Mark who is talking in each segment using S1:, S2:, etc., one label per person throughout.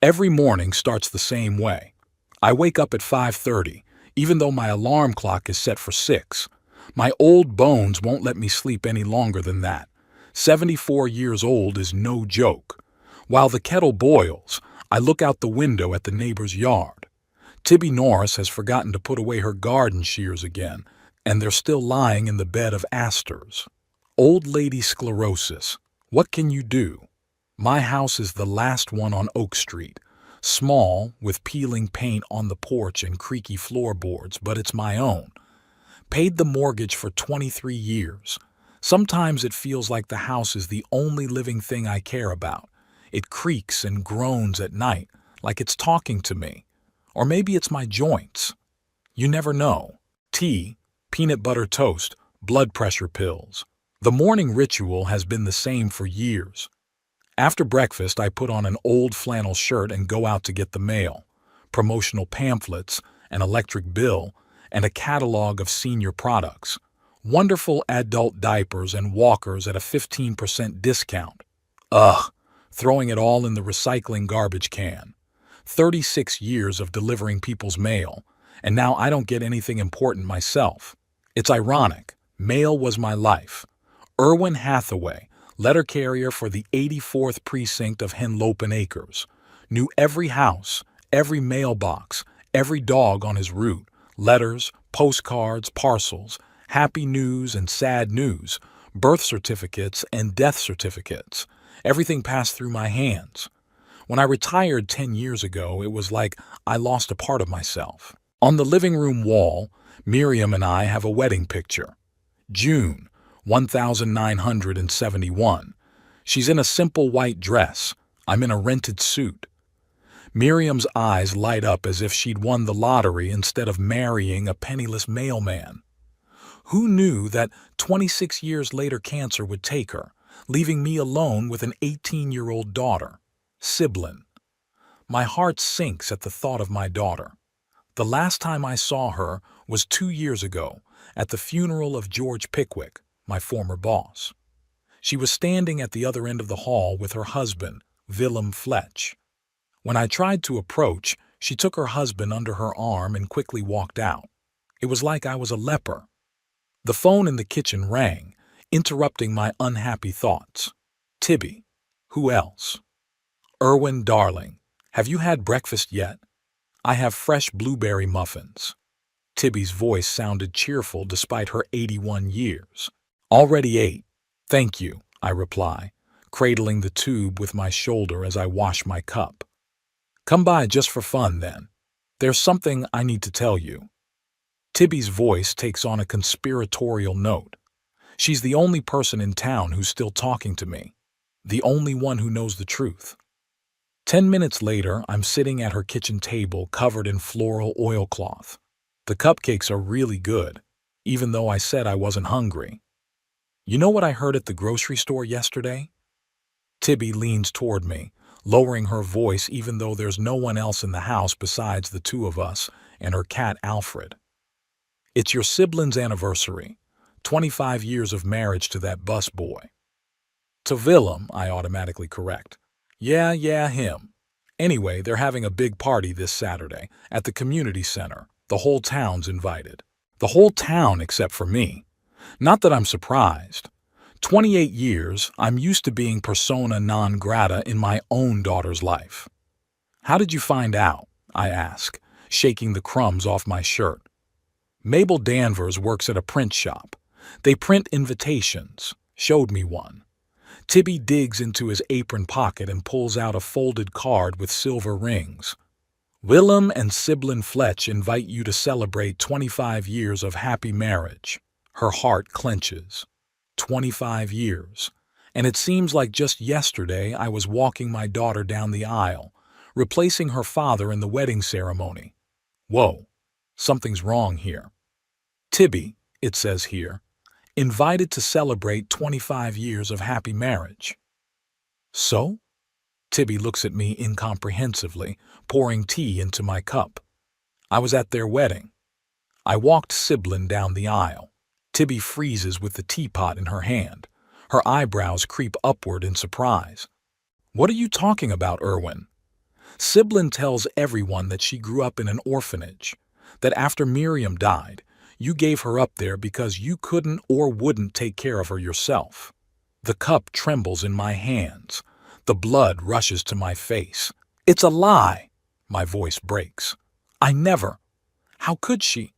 S1: Every morning starts the same way. I wake up at 5:30, even though my alarm clock is set for 6. My old bones won't let me sleep any longer than that. 74 years old is no joke. While the kettle boils, I look out the window at the neighbor's yard. Tibby Norris has forgotten to put away her garden shears again, and they're still lying in the bed of asters. Old lady sclerosis. What can you do? My house is the last one on Oak Street. Small, with peeling paint on the porch and creaky floorboards, but it's my own. Paid the mortgage for 23 years. Sometimes it feels like the house is the only living thing I care about. It creaks and groans at night, like it's talking to me. Or maybe it's my joints. You never know. Tea, peanut butter toast, blood pressure pills. The morning ritual has been the same for years. After breakfast, I put on an old flannel shirt and go out to get the mail, promotional pamphlets, an electric bill, and a catalog of senior products. Wonderful adult diapers and walkers at a 15% discount. Ugh, throwing it all in the recycling garbage can. 36 years of delivering people's mail, and now I don't get anything important myself. It's ironic. Mail was my life. Irwin Hathaway, letter carrier for the 84th precinct of Henlopen Acres, knew every house, every mailbox, every dog on his route, letters, postcards, parcels, happy news and sad news, birth certificates and death certificates. Everything passed through my hands. When I retired 10 years ago, it was like I lost a part of myself. On the living room wall, Miriam and I have a wedding picture. June, 1971. She's in a simple white dress. I'm in a rented suit. Miriam's eyes light up as if she'd won the lottery instead of marrying a penniless mailman. Who knew that 26 years later cancer would take her, leaving me alone with an 18-year-old daughter, Siblin? My heart sinks at the thought of my daughter. The last time I saw her was 2 years ago at the funeral of George Pickwick, my former boss. She was standing at the other end of the hall with her husband, Willem Fletch. When I tried to approach, she took her husband under her arm and quickly walked out. It was like I was a leper. The phone in the kitchen rang, interrupting my unhappy thoughts. Tibby. Who else? Irwin, darling, have you had breakfast yet? I have fresh blueberry muffins. Tibby's voice sounded cheerful despite her 81 years. Already ate. Thank you, I reply, cradling the tube with my shoulder as I wash my cup. Come by just for fun, then. There's something I need to tell you. Tibby's voice takes on a conspiratorial note. She's the only person in town who's still talking to me. The only one who knows the truth. 10 minutes later, I'm sitting at her kitchen table covered in floral oilcloth. The cupcakes are really good, even though I said I wasn't hungry. You know what I heard at the grocery store yesterday? Tibby leans toward me, lowering her voice even though there's no one else in the house besides the two of us and her cat Alfred. It's your siblings' anniversary, 25 years of marriage to that busboy. To Willem, I automatically correct. Yeah, him. Anyway, they're having a big party this Saturday at the community center. The whole town's invited. The whole town except for me. Not that I'm surprised. 28 years, I'm used to being persona non grata in my own daughter's life. How did you find out? I ask, shaking the crumbs off my shirt. Mabel Danvers works at a print shop. They print invitations. Showed me one. Tibby digs into his apron pocket and pulls out a folded card with silver rings. Willem and Siblin Fletch invite you to celebrate 25 years of happy marriage. Her heart clenches. 25 years. And it seems like just yesterday I was walking my daughter down the aisle, replacing her father in the wedding ceremony. Whoa, something's wrong here. Tibby, it says here, invited to celebrate 25 years of happy marriage. So? Tibby looks at me incomprehensively, pouring tea into my cup. I was at their wedding. I walked Siblin down the aisle. Tibby freezes with the teapot in her hand. Her eyebrows creep upward in surprise. What are you talking about, Irwin? Siblin tells everyone that she grew up in an orphanage, that after Miriam died, you gave her up there because you couldn't or wouldn't take care of her yourself. The cup trembles in my hands. The blood rushes to my face. It's a lie! My voice breaks. I never. How could she?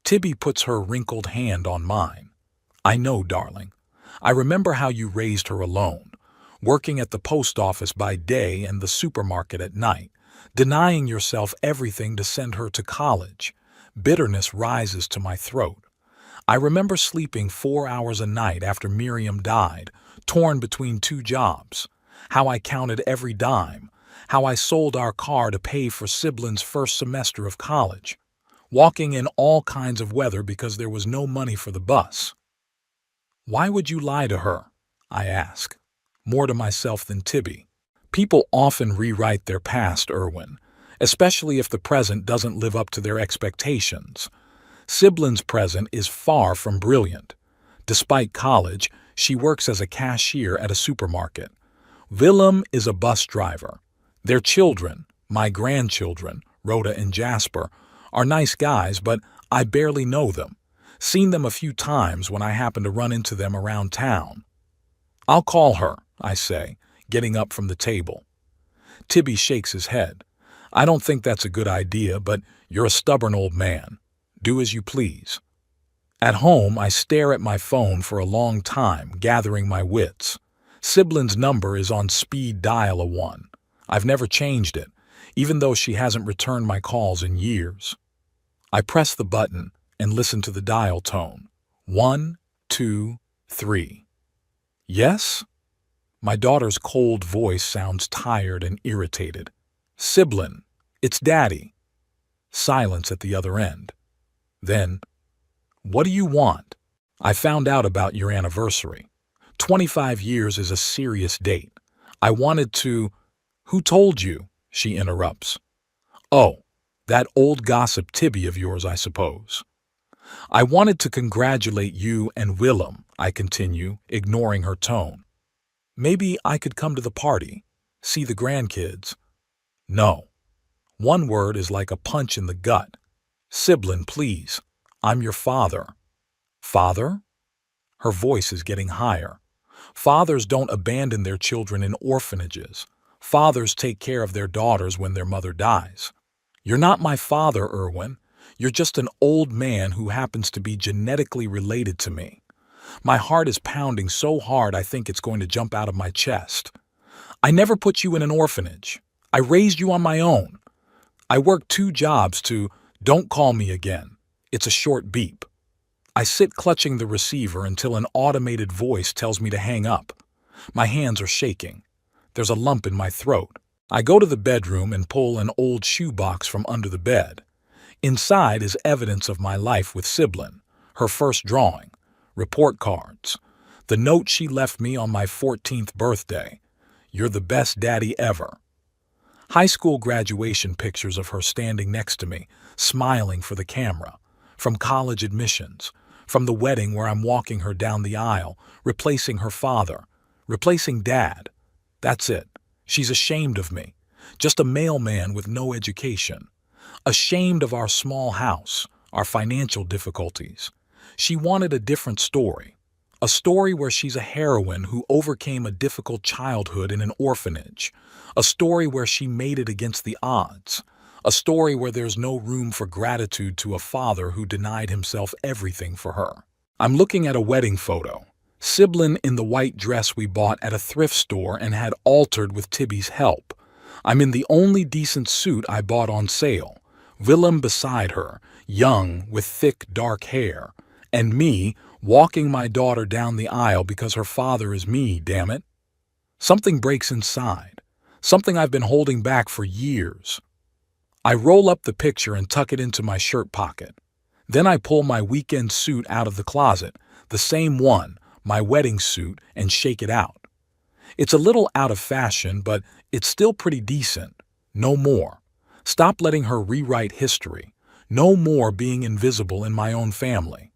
S1: Tibby puts her wrinkled hand on mine. I know, darling. I remember how you raised her alone, working at the post office by day and the supermarket at night, denying yourself everything to send her to college. Bitterness rises to my throat. I remember sleeping 4 hours a night after Miriam died, torn between 2 jobs. How I counted every dime. How I sold our car to pay for Siblin's first semester of college. Walking in all kinds of weather because there was no money for the bus. Why would you lie to her? I ask, more to myself than Tibby. People often rewrite their past, Irwin, especially if the present doesn't live up to their expectations. Siblin's present is far from brilliant. Despite college, she works as a cashier at a supermarket. Willem is a bus driver. Their children, my grandchildren, Rhoda and Jasper, are nice guys, but I barely know them. Seen them a few times when I happen to run into them around town. I'll call her, I say, getting up from the table. Tibby shakes his head. I don't think that's a good idea, but you're a stubborn old man. Do as you please. At home, I stare at my phone for a long time, gathering my wits. Siblin's number is on speed dial a 1. I've never changed it, even though she hasn't returned my calls in years. I press the button and listen to the dial tone. 1, 2, 3. Yes? My daughter's cold voice sounds tired and irritated. Siblin, it's Daddy. Silence at the other end. Then, what do you want? I found out about your anniversary. 25 years is a serious date. I wanted to... Who told you? She interrupts. Oh, that old gossip Tibby of yours, I suppose. I wanted to congratulate you and Willem, I continue, ignoring her tone. Maybe I could come to the party, see the grandkids. No. One word is like a punch in the gut. Siblin, please. I'm your father. Father? Her voice is getting higher. Fathers don't abandon their children in orphanages. Fathers take care of their daughters when their mother dies. You're not my father, Irwin. You're just an old man who happens to be genetically related to me. My heart is pounding so hard I think it's going to jump out of my chest. I never put you in an orphanage. I raised you on my own. I worked 2 jobs to... Don't call me again. It's a short beep. I sit clutching the receiver until an automated voice tells me to hang up. My hands are shaking. There's a lump in my throat. I go to the bedroom and pull an old shoebox from under the bed. Inside is evidence of my life with Siblin, her first drawing, report cards, the note she left me on my 14th birthday. You're the best daddy ever. High school graduation pictures of her standing next to me, smiling for the camera, from college admissions, from the wedding where I'm walking her down the aisle, replacing her father, replacing Dad. That's it. She's ashamed of me, just a mailman with no education. Ashamed of our small house, our financial difficulties. She wanted a different story. A story where she's a heroine who overcame a difficult childhood in an orphanage. A story where she made it against the odds. A story where there's no room for gratitude to a father who denied himself everything for her. I'm looking at a wedding photo. Siblin in the white dress we bought at a thrift store and had altered with Tibby's help. I'm in the only decent suit I bought on sale. Willem beside her, young with thick dark hair. And me, walking my daughter down the aisle because her father is me, damn it. Something breaks inside. Something I've been holding back for years. I roll up the picture and tuck it into my shirt pocket. Then I pull my weekend suit out of the closet, the same one, my wedding suit, and shake it out. It's a little out of fashion, but it's still pretty decent. No more. Stop letting her rewrite history. No more being invisible in my own family.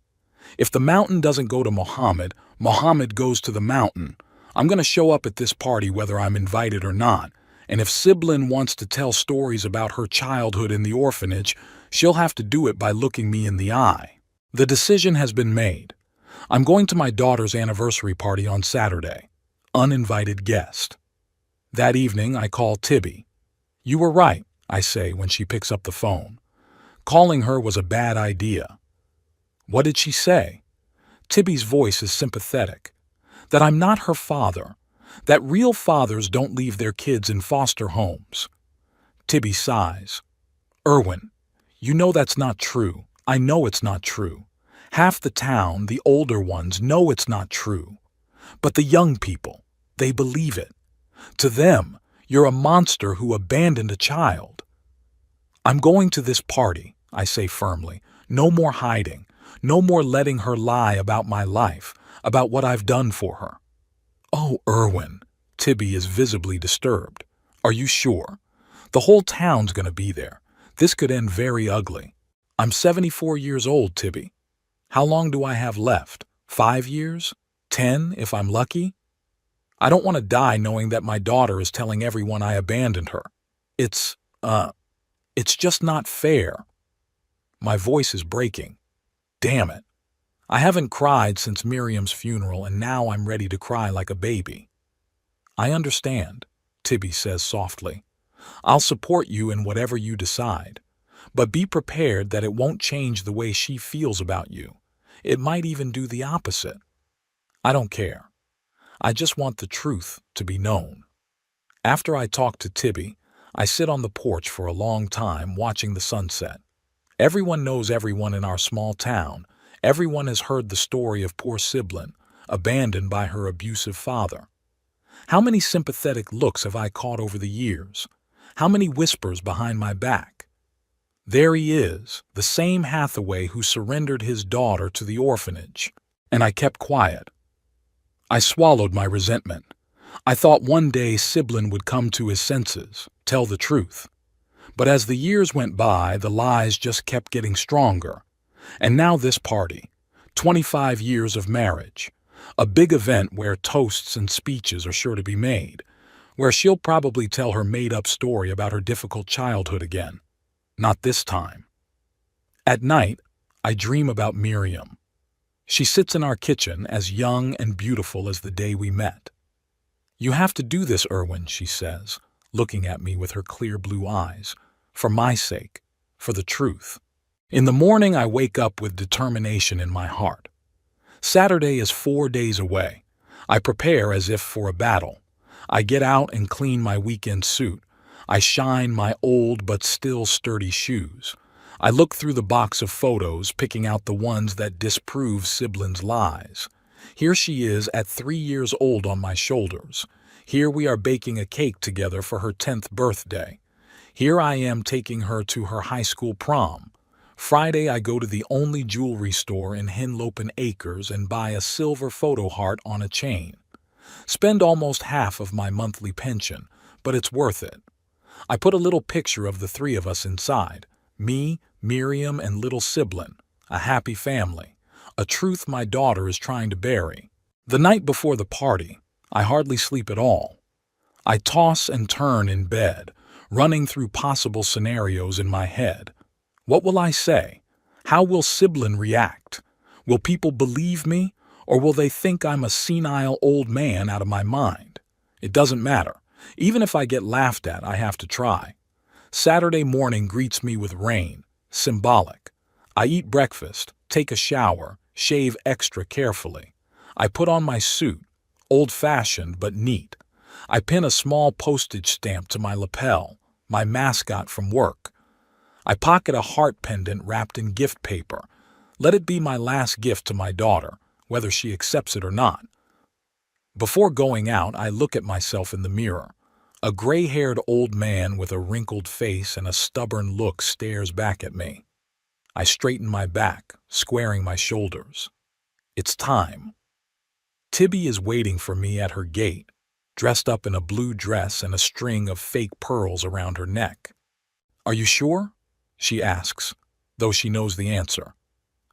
S1: If the mountain doesn't go to Muhammad, Muhammad goes to the mountain. I'm going to show up at this party whether I'm invited or not, And if Siblin wants to tell stories about her childhood in the orphanage, she'll have to do it by looking me in the eye. The decision has been made. I'm going to my daughter's anniversary party on Saturday. Uninvited guest. That evening, I call Tibby. You were right, I say when she picks up the phone. Calling her was a bad idea. What did she say? Tibby's voice is sympathetic. That I'm not her father. That real fathers don't leave their kids in foster homes. Tibby sighs. Erwin, you know that's not true. I know it's not true. Half the town, the older ones, know it's not true. But the young people, they believe it. To them, you're a monster who abandoned a child. I'm going to this party, I say firmly. No more hiding. No more letting her lie about my life, about what I've done for her. Oh, Erwin. Tibby is visibly disturbed. Are you sure? The whole town's going to be there. This could end very ugly. I'm 74 years old, Tibby. How long do I have left? 5 years? 10, if I'm lucky? I don't want to die knowing that my daughter is telling everyone I abandoned her. It's just not fair. My voice is breaking. Damn it. I haven't cried since Miriam's funeral, and now I'm ready to cry like a baby. I understand, Tibby says softly. I'll support you in whatever you decide. But be prepared that it won't change the way she feels about you. It might even do the opposite. I don't care. I just want the truth to be known. After I talk to Tibby, I sit on the porch for a long time watching the sunset. Everyone knows everyone in our small town. Everyone has heard the story of poor Siblin, abandoned by her abusive father. How many sympathetic looks have I caught over the years? How many whispers behind my back? There he is, the same Hathaway who surrendered his daughter to the orphanage. And I kept quiet. I swallowed my resentment. I thought one day Siblin would come to his senses, tell the truth. But as the years went by, the lies just kept getting stronger. And now this party, 25 years of marriage, a big event where toasts and speeches are sure to be made, where she'll probably tell her made-up story about her difficult childhood again. Not this time. At night, I dream about Miriam. She sits in our kitchen as young and beautiful as the day we met. You have to do this, Erwin, she says, looking at me with her clear blue eyes, for my sake, for the truth. In the morning, I wake up with determination in my heart. Saturday is 4 days away. I prepare as if for a battle. I get out and clean my weekend suit. I shine my old but still sturdy shoes. I look through the box of photos, picking out the ones that disprove Siblin's lies. Here she is at 3 years old on my shoulders. Here we are baking a cake together for her 10th birthday. Here I am taking her to her high school prom. Friday I go to the only jewelry store in Henlopen Acres and buy a silver photo heart on a chain. Spend almost half of my monthly pension, but it's worth it. I put a little picture of the three of us inside. Me, Miriam, and little Siblin. A happy family. A truth my daughter is trying to bury. The night before the party, I hardly sleep at all. I toss and turn in bed, running through possible scenarios in my head. What will I say? How will Siblin react? Will people believe me, or will they think I'm a senile old man out of my mind? It doesn't matter. Even if I get laughed at, I have to try. Saturday morning greets me with rain, symbolic. I eat breakfast, take a shower, shave extra carefully. I put on my suit, old-fashioned but neat. I pin a small postage stamp to my lapel, my mascot from work. I pocket a heart pendant wrapped in gift paper. Let it be my last gift to my daughter, whether she accepts it or not. Before going out, I look at myself in the mirror. A gray-haired old man with a wrinkled face and a stubborn look stares back at me. I straighten my back, squaring my shoulders. It's time. Tibby is waiting for me at her gate, dressed up in a blue dress and a string of fake pearls around her neck. Are you sure? She asks, though she knows the answer.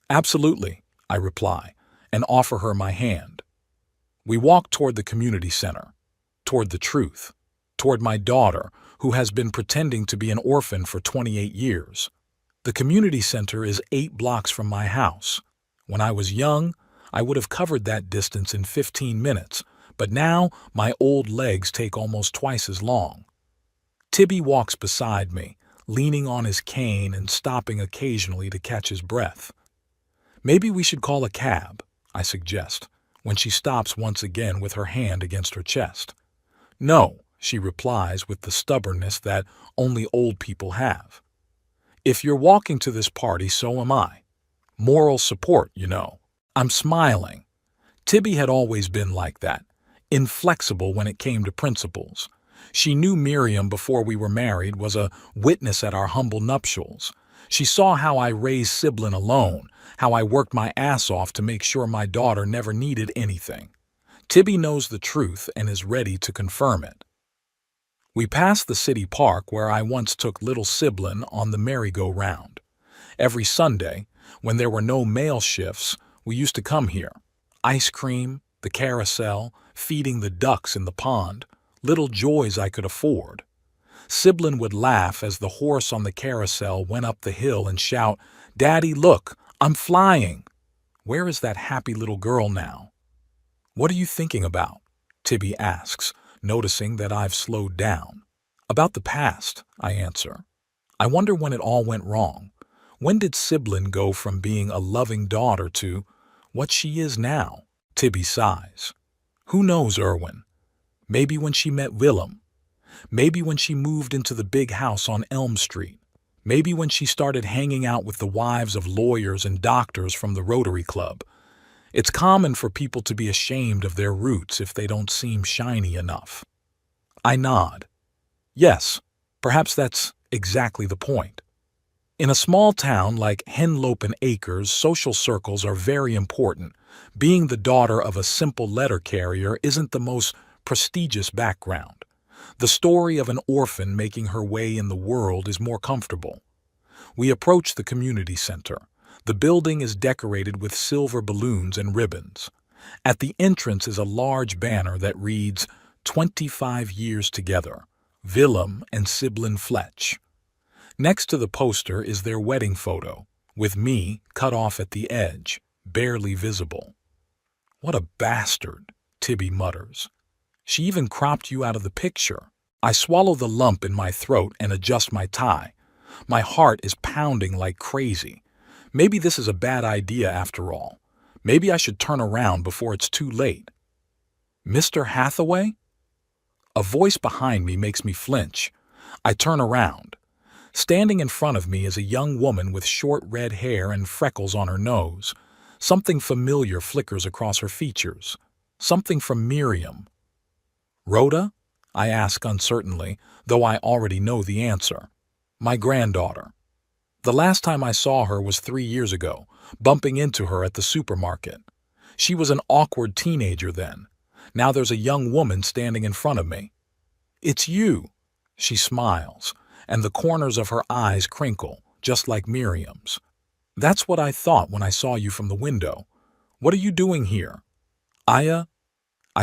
S1: Absolutely, I reply, and offer her my hand. We walk toward the community center, toward the truth. toward my daughter, who has been pretending to be an orphan for 28 years. The community center is 8 blocks from my house. When I was young, I would have covered that distance in 15 minutes, but now my old legs take almost twice as long. Tibby walks beside me, leaning on his cane and stopping occasionally to catch his breath. Maybe we should call a cab, I suggest, when she stops once again with her hand against her chest. No, she replies with the stubbornness that only old people have. If you're walking to this party, so am I. Moral support, you know. I'm smiling. Tibby had always been like that, inflexible when it came to principles. She knew Miriam before we were married, was a witness at our humble nuptials. She saw how I raised Siblin alone, how I worked my ass off to make sure my daughter never needed anything. Tibby knows the truth and is ready to confirm it. We pass the city park where I once took little Siblin on the merry-go-round. Every Sunday, when there were no mail shifts, we used to come here. Ice cream, the carousel, feeding the ducks in the pond, little joys I could afford. Siblin would laugh as the horse on the carousel went up the hill and shout, "Daddy, look, I'm flying." Where is that happy little girl now? What are you thinking about? Tibby asks, noticing that I've slowed down. About the past, I answer. I wonder when it all went wrong. When did Siblin go from being a loving daughter to what she is now? Tibby sighs. Who knows, Irwin? Maybe when she met Willem. Maybe when she moved into the big house on Elm Street. Maybe when she started hanging out with the wives of lawyers and doctors from the Rotary Club. It's common for people to be ashamed of their roots if they don't seem shiny enough. I nod. Yes, perhaps that's exactly the point. In a small town like Henlopen Acres, social circles are very important. Being the daughter of a simple letter carrier isn't the most prestigious background. The story of an orphan making her way in the world is more comfortable. We approach the community center. The building is decorated with silver balloons and ribbons. At the entrance is a large banner that reads, 25 years together, Willem and Siblin Fletch. Next to the poster is their wedding photo, with me cut off at the edge, barely visible. What a bastard, Tibby mutters. She even cropped you out of the picture. I swallow the lump in my throat and adjust my tie. My heart is pounding like crazy. Maybe this is a bad idea after all. Maybe I should turn around before it's too late. Mr. Hathaway? A voice behind me makes me flinch. I turn around. Standing in front of me is a young woman with short red hair and freckles on her nose. Something familiar flickers across her features. Something from Miriam. Rhoda? I ask uncertainly, though I already know the answer. My granddaughter. The last time I saw her was 3 years ago, bumping into her at the supermarket. She was an awkward teenager then. Now there's a young woman standing in front of me. It's you. She smiles, and the corners of her eyes crinkle, just like Miriam's. That's what I thought when I saw you from the window. What are you doing here? I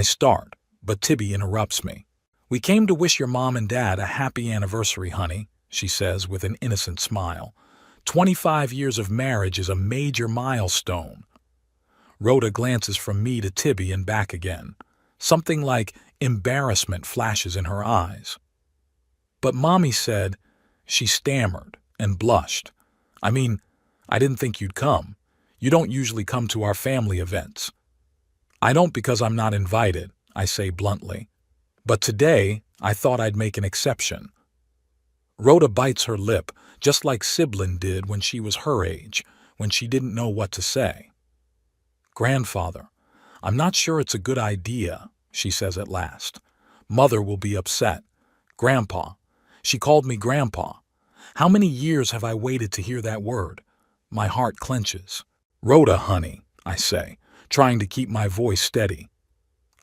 S1: start, but Tibby interrupts me. We came to wish your mom and dad a happy anniversary, honey, she says with an innocent smile. 25 years of marriage is a major milestone. Rhoda glances from me to Tibby and back again. Something like embarrassment flashes in her eyes. But Mommy said, she stammered and blushed. I mean, I didn't think you'd come. You don't usually come to our family events. I don't because I'm not invited, I say bluntly. But today, I thought I'd make an exception. Rhoda bites her lip, just like Siblin did when she was her age, when she didn't know what to say. Grandfather, I'm not sure it's a good idea, she says at last. Mother will be upset. Grandpa. She called me Grandpa. How many years have I waited to hear that word? My heart clenches. Rhoda, honey, I say, trying to keep my voice steady.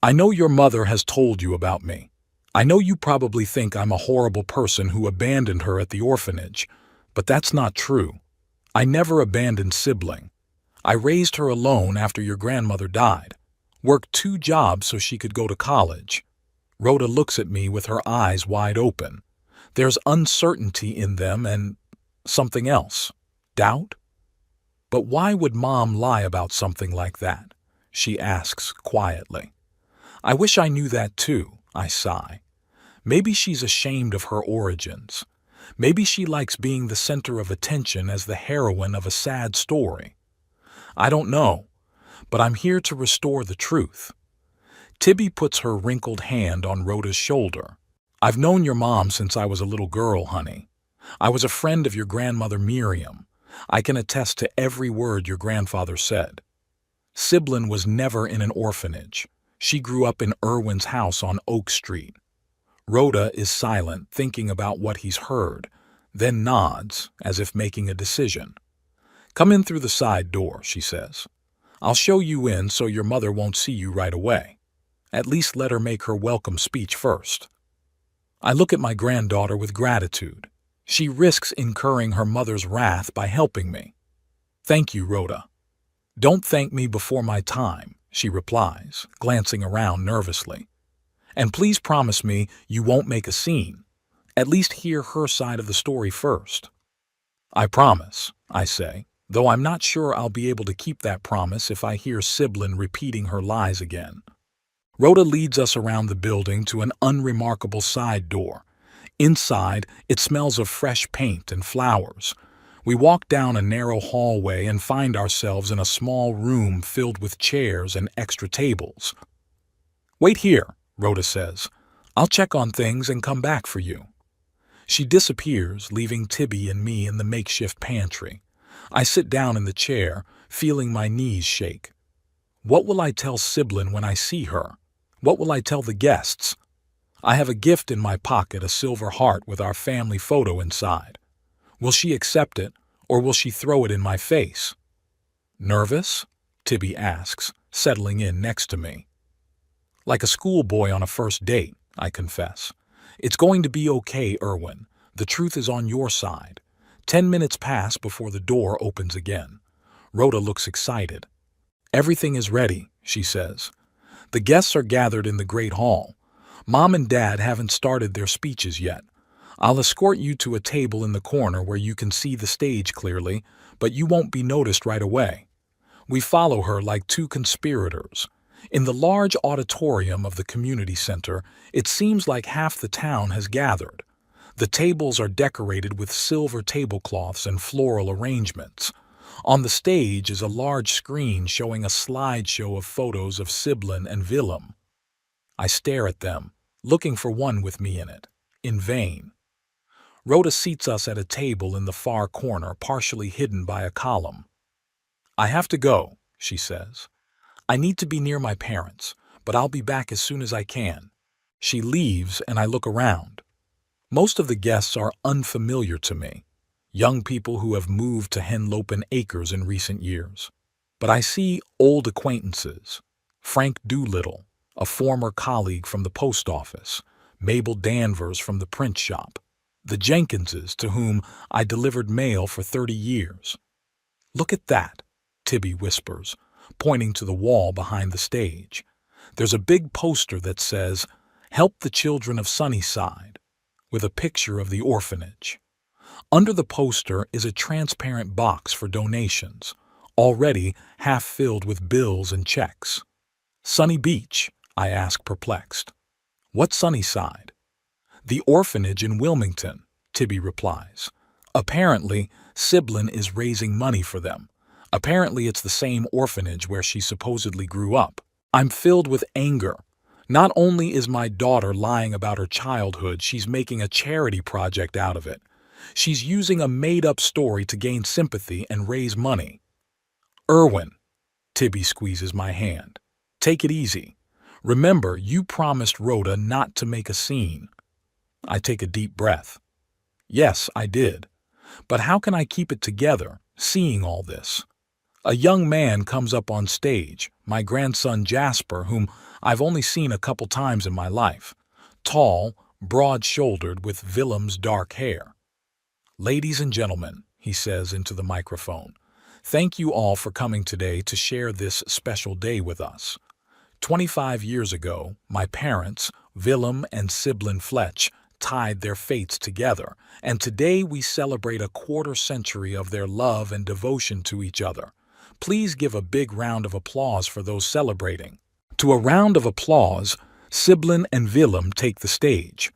S1: I know your mother has told you about me. I know you probably think I'm a horrible person who abandoned her at the orphanage, but that's not true. I never abandoned Sibling. I raised her alone after your grandmother died, worked 2 jobs so she could go to college. Rhoda looks at me with her eyes wide open. There's uncertainty in them and something else. Doubt? But why would Mom lie about something like that? She asks quietly. I wish I knew that too, I sigh. Maybe she's ashamed of her origins. Maybe she likes being the center of attention as the heroine of a sad story. I don't know, but I'm here to restore the truth. Tibby puts her wrinkled hand on Rhoda's shoulder. I've known your mom since I was a little girl, honey. I was a friend of your grandmother Miriam. I can attest to every word your grandfather said. Siblin was never in an orphanage. She grew up in Irwin's house on Oak Street. Rhoda is silent, thinking about what he's heard, then nods, as if making a decision. Come in through the side door, she says. I'll show you in so your mother won't see you right away. At least let her make her welcome speech first. I look at my granddaughter with gratitude. She risks incurring her mother's wrath by helping me. Thank you, Rhoda. Don't thank me before my time, she replies, glancing around nervously. And please promise me you won't make a scene. At least hear her side of the story first. I promise, I say, though I'm not sure I'll be able to keep that promise if I hear Siblin repeating her lies again. Rhoda leads us around the building to an unremarkable side door. Inside, it smells of fresh paint and flowers. We walk down a narrow hallway and find ourselves in a small room filled with chairs and extra tables. Wait here, Rhoda says. I'll check on things and come back for you. She disappears, leaving Tibby and me in the makeshift pantry. I sit down in the chair, feeling my knees shake. What will I tell Siblin when I see her? What will I tell the guests? I have a gift in my pocket, a silver heart with our family photo inside. Will she accept it, or will she throw it in my face? Nervous? Tibby asks, settling in next to me. Like a schoolboy on a first date, I confess. It's going to be okay, Irwin. The truth is on your side. 10 minutes pass before the door opens again. Rhoda looks excited. Everything is ready, she says. The guests are gathered in the great hall. Mom and Dad haven't started their speeches yet. I'll escort you to a table in the corner where you can see the stage clearly, but you won't be noticed right away. We follow her like two conspirators. In the large auditorium of the community center, it seems like half the town has gathered. The tables are decorated with silver tablecloths and floral arrangements. On the stage is a large screen showing a slideshow of photos of Siblin and Willem. I stare at them, looking for one with me in it. In vain. Rhoda seats us at a table in the far corner, partially hidden by a column. I have to go, she says. I need to be near my parents, but I'll be back as soon as I can. She leaves and I look around. Most of the guests are unfamiliar to me. Young people who have moved to Henlopen Acres in recent years. But I see old acquaintances. Frank Doolittle, a former colleague from the post office, Mabel Danvers from the print shop, the Jenkinses to whom I delivered mail for 30 years. Look at that, Tibby whispers, pointing to the wall behind the stage. There's a big poster that says, "Help the Children of Sunnyside," with a picture of the orphanage. Under the poster is a transparent box for donations, already half filled with bills and checks. Sunny Beach, I ask, perplexed. What Sunnyside? The orphanage in Wilmington, Tibby replies. Apparently, Siblin is raising money for them. Apparently it's the same orphanage where she supposedly grew up. I'm filled with anger. Not only is my daughter lying about her childhood, she's making a charity project out of it. She's using a made-up story to gain sympathy and raise money. Irwin, Tibby squeezes my hand. Take it easy. Remember, you promised Rhoda not to make a scene. I take a deep breath. Yes, I did. But how can I keep it together, seeing all this? A young man comes up on stage, my grandson Jasper, whom I've only seen a couple times in my life. Tall, broad-shouldered, with Willem's dark hair. Ladies and gentlemen, he says into the microphone, thank you all for coming today to share this special day with us. 25 years ago, my parents, Willem and Sibylline Fletch tied their fates together, and today we celebrate a quarter century of their love and devotion to each other. Please give a big round of applause for those celebrating. To a round of applause, Sibylline and Willem take the stage.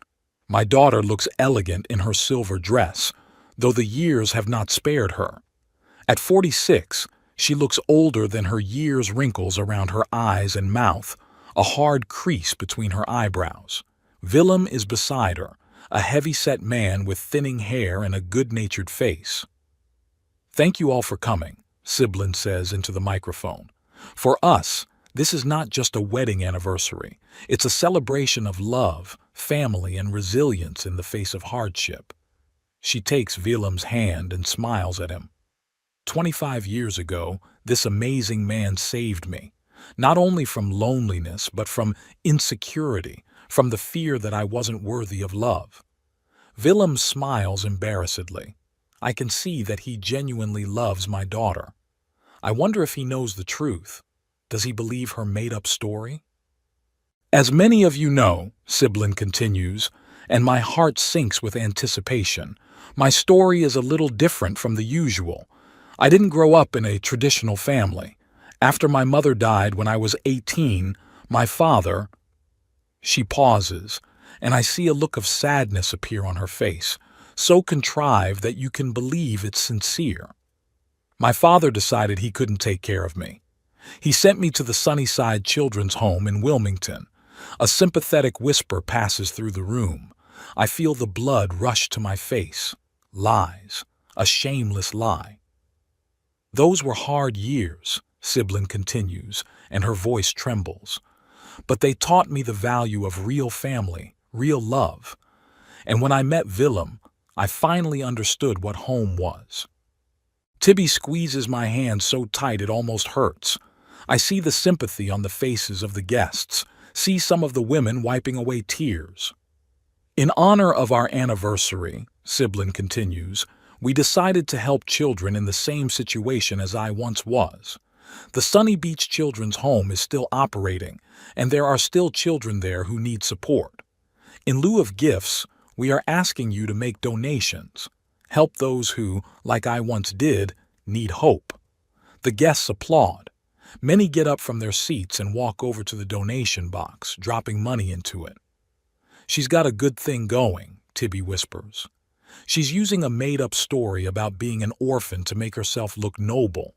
S1: My daughter looks elegant in her silver dress, though the years have not spared her. At 46, she looks older than her years' wrinkles around her eyes and mouth, a hard crease between her eyebrows. Willem is beside her, a heavy-set man with thinning hair and a good-natured face. "Thank you all for coming," Sibylline says into the microphone. "For us, this is not just a wedding anniversary. It's a celebration of love, family, and resilience in the face of hardship." She takes Willem's hand and smiles at him. 25 years ago, this amazing man saved me, not only from loneliness, but from insecurity, from the fear that I wasn't worthy of love. Willem smiles embarrassedly. I can see that he genuinely loves my daughter. I wonder if he knows the truth. Does he believe her made-up story? "As many of you know," Sibylline continues, and my heart sinks with anticipation, my story is a little different from the usual. I didn't grow up in a traditional family. After my mother died when I was 18, my father... She pauses, and I see a look of sadness appear on her face, so contrived that you can believe it's sincere. My father decided he couldn't take care of me. He sent me to the Sunnyside Children's Home in Wilmington. A sympathetic whisper passes through the room. I feel the blood rush to my face. Lies. A shameless lie. "Those were hard years," Sibylline continues, and her voice trembles. "But they taught me the value of real family, real love. And when I met Willem, I finally understood what home was." Tibby squeezes my hand so tight it almost hurts. I see the sympathy on the faces of the guests, see some of the women wiping away tears. "In honor of our anniversary," Sibylline continues, "we decided to help children in the same situation as I once was. The Sunny Beach Children's Home is still operating, and there are still children there who need support. In lieu of gifts, we are asking you to make donations. Help those who, like I once did, need hope." The guests applaud. Many get up from their seats and walk over to the donation box, dropping money into it. "She's got a good thing going," Tibby whispers. "She's using a made-up story about being an orphan to make herself look noble.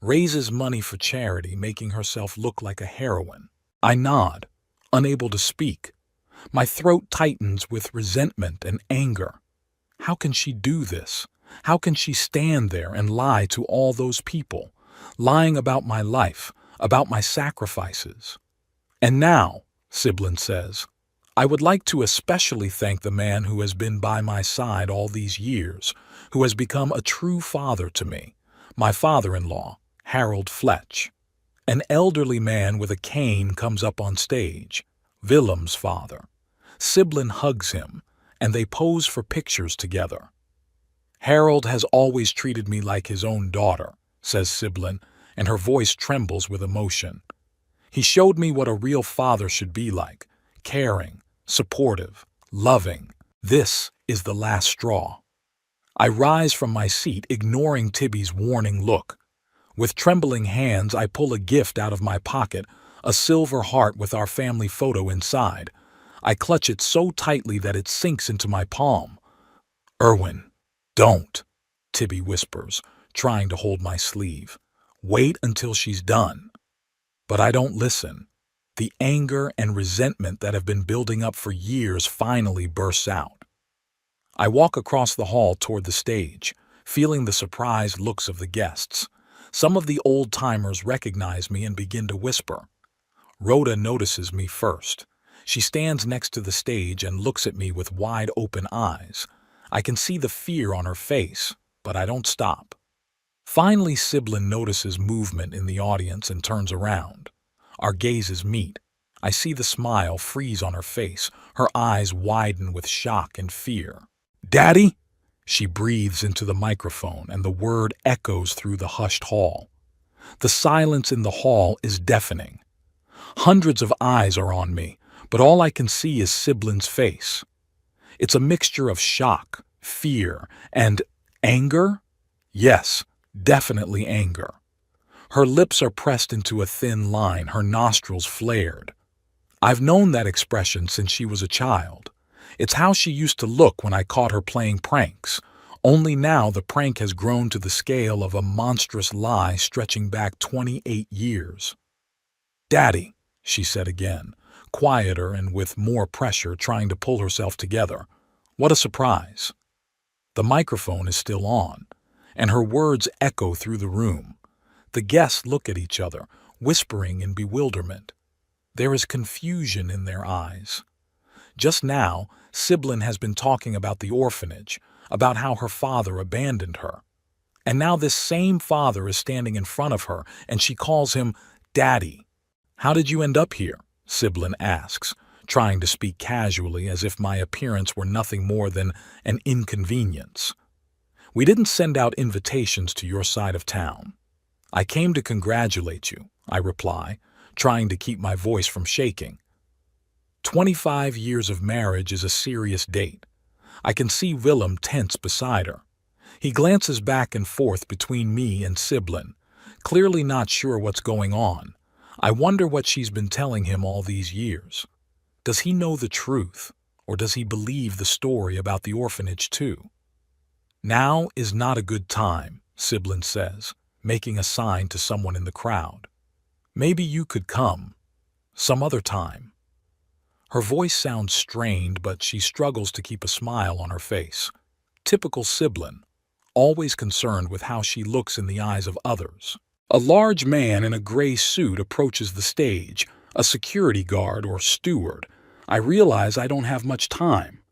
S1: Raises money for charity, making herself look like a heroine." I nod, unable to speak. My throat tightens with resentment and anger. How can she do this? How can she stand there and lie to all those people, lying about my life, about my sacrifices? "And now," Sibylline says, "I would like to especially thank the man who has been by my side all these years, who has become a true father to me, my father-in-law, Harold Fletch." An elderly man with a cane comes up on stage, Willem's father. Sibylline hugs him, and they pose for pictures together. "Harold has always treated me like his own daughter," says Sibylline, and her voice trembles with emotion. "He showed me what a real father should be like, caring, supportive, loving. This is the last straw." I rise from my seat, ignoring Tibby's warning look. With trembling hands, I pull a gift out of my pocket, a silver heart with our family photo inside. I clutch it so tightly that it sinks into my palm. "Erwin, don't," Tibby whispers, trying to hold my sleeve. "Wait until she's done." But I don't listen. The anger and resentment that have been building up for years finally bursts out. I walk across the hall toward the stage, feeling the surprised looks of the guests. Some of the old-timers recognize me and begin to whisper. Rhoda notices me first. She stands next to the stage and looks at me with wide-open eyes. I can see the fear on her face, but I don't stop. Finally, Sibylline notices movement in the audience and turns around. Our gazes meet. I see the smile freeze on her face, her eyes widen with shock and fear. "Daddy?" She breathes into the microphone, and the word echoes through the hushed hall. The silence in the hall is deafening. Hundreds of eyes are on me, but all I can see is Siblin's face. It's a mixture of shock, fear, and anger? Yes, definitely anger. Her lips are pressed into a thin line, her nostrils flared. I've known that expression since she was a child. It's how she used to look when I caught her playing pranks. Only now the prank has grown to the scale of a monstrous lie stretching back 28 years. "Daddy," she said again, quieter and with more pressure, trying to pull herself together. What a surprise. The microphone is still on, and her words echo through the room. The guests look at each other, whispering in bewilderment. There is confusion in their eyes. Just now, Siblin has been talking about the orphanage, about how her father abandoned her. And now this same father is standing in front of her, and she calls him Daddy. "How did you end up here?" Siblin asks, trying to speak casually as if my appearance were nothing more than an inconvenience. "We didn't send out invitations to your side of town." "I came to congratulate you," I reply, trying to keep my voice from shaking. 25 years of marriage is a serious date. I can see Willem tense beside her. He glances back and forth between me and Siblin, clearly not sure what's going on. I wonder what she's been telling him all these years. Does he know the truth, or does he believe the story about the orphanage too? "Now is not a good time," Siblin says, making a sign to someone in the crowd. "Maybe you could come some other time." Her voice sounds strained, but she struggles to keep a smile on her face. Typical Siblin, always concerned with how she looks in the eyes of others. A large man in a gray suit approaches the stage, a security guard or steward. I realize I don't have much time.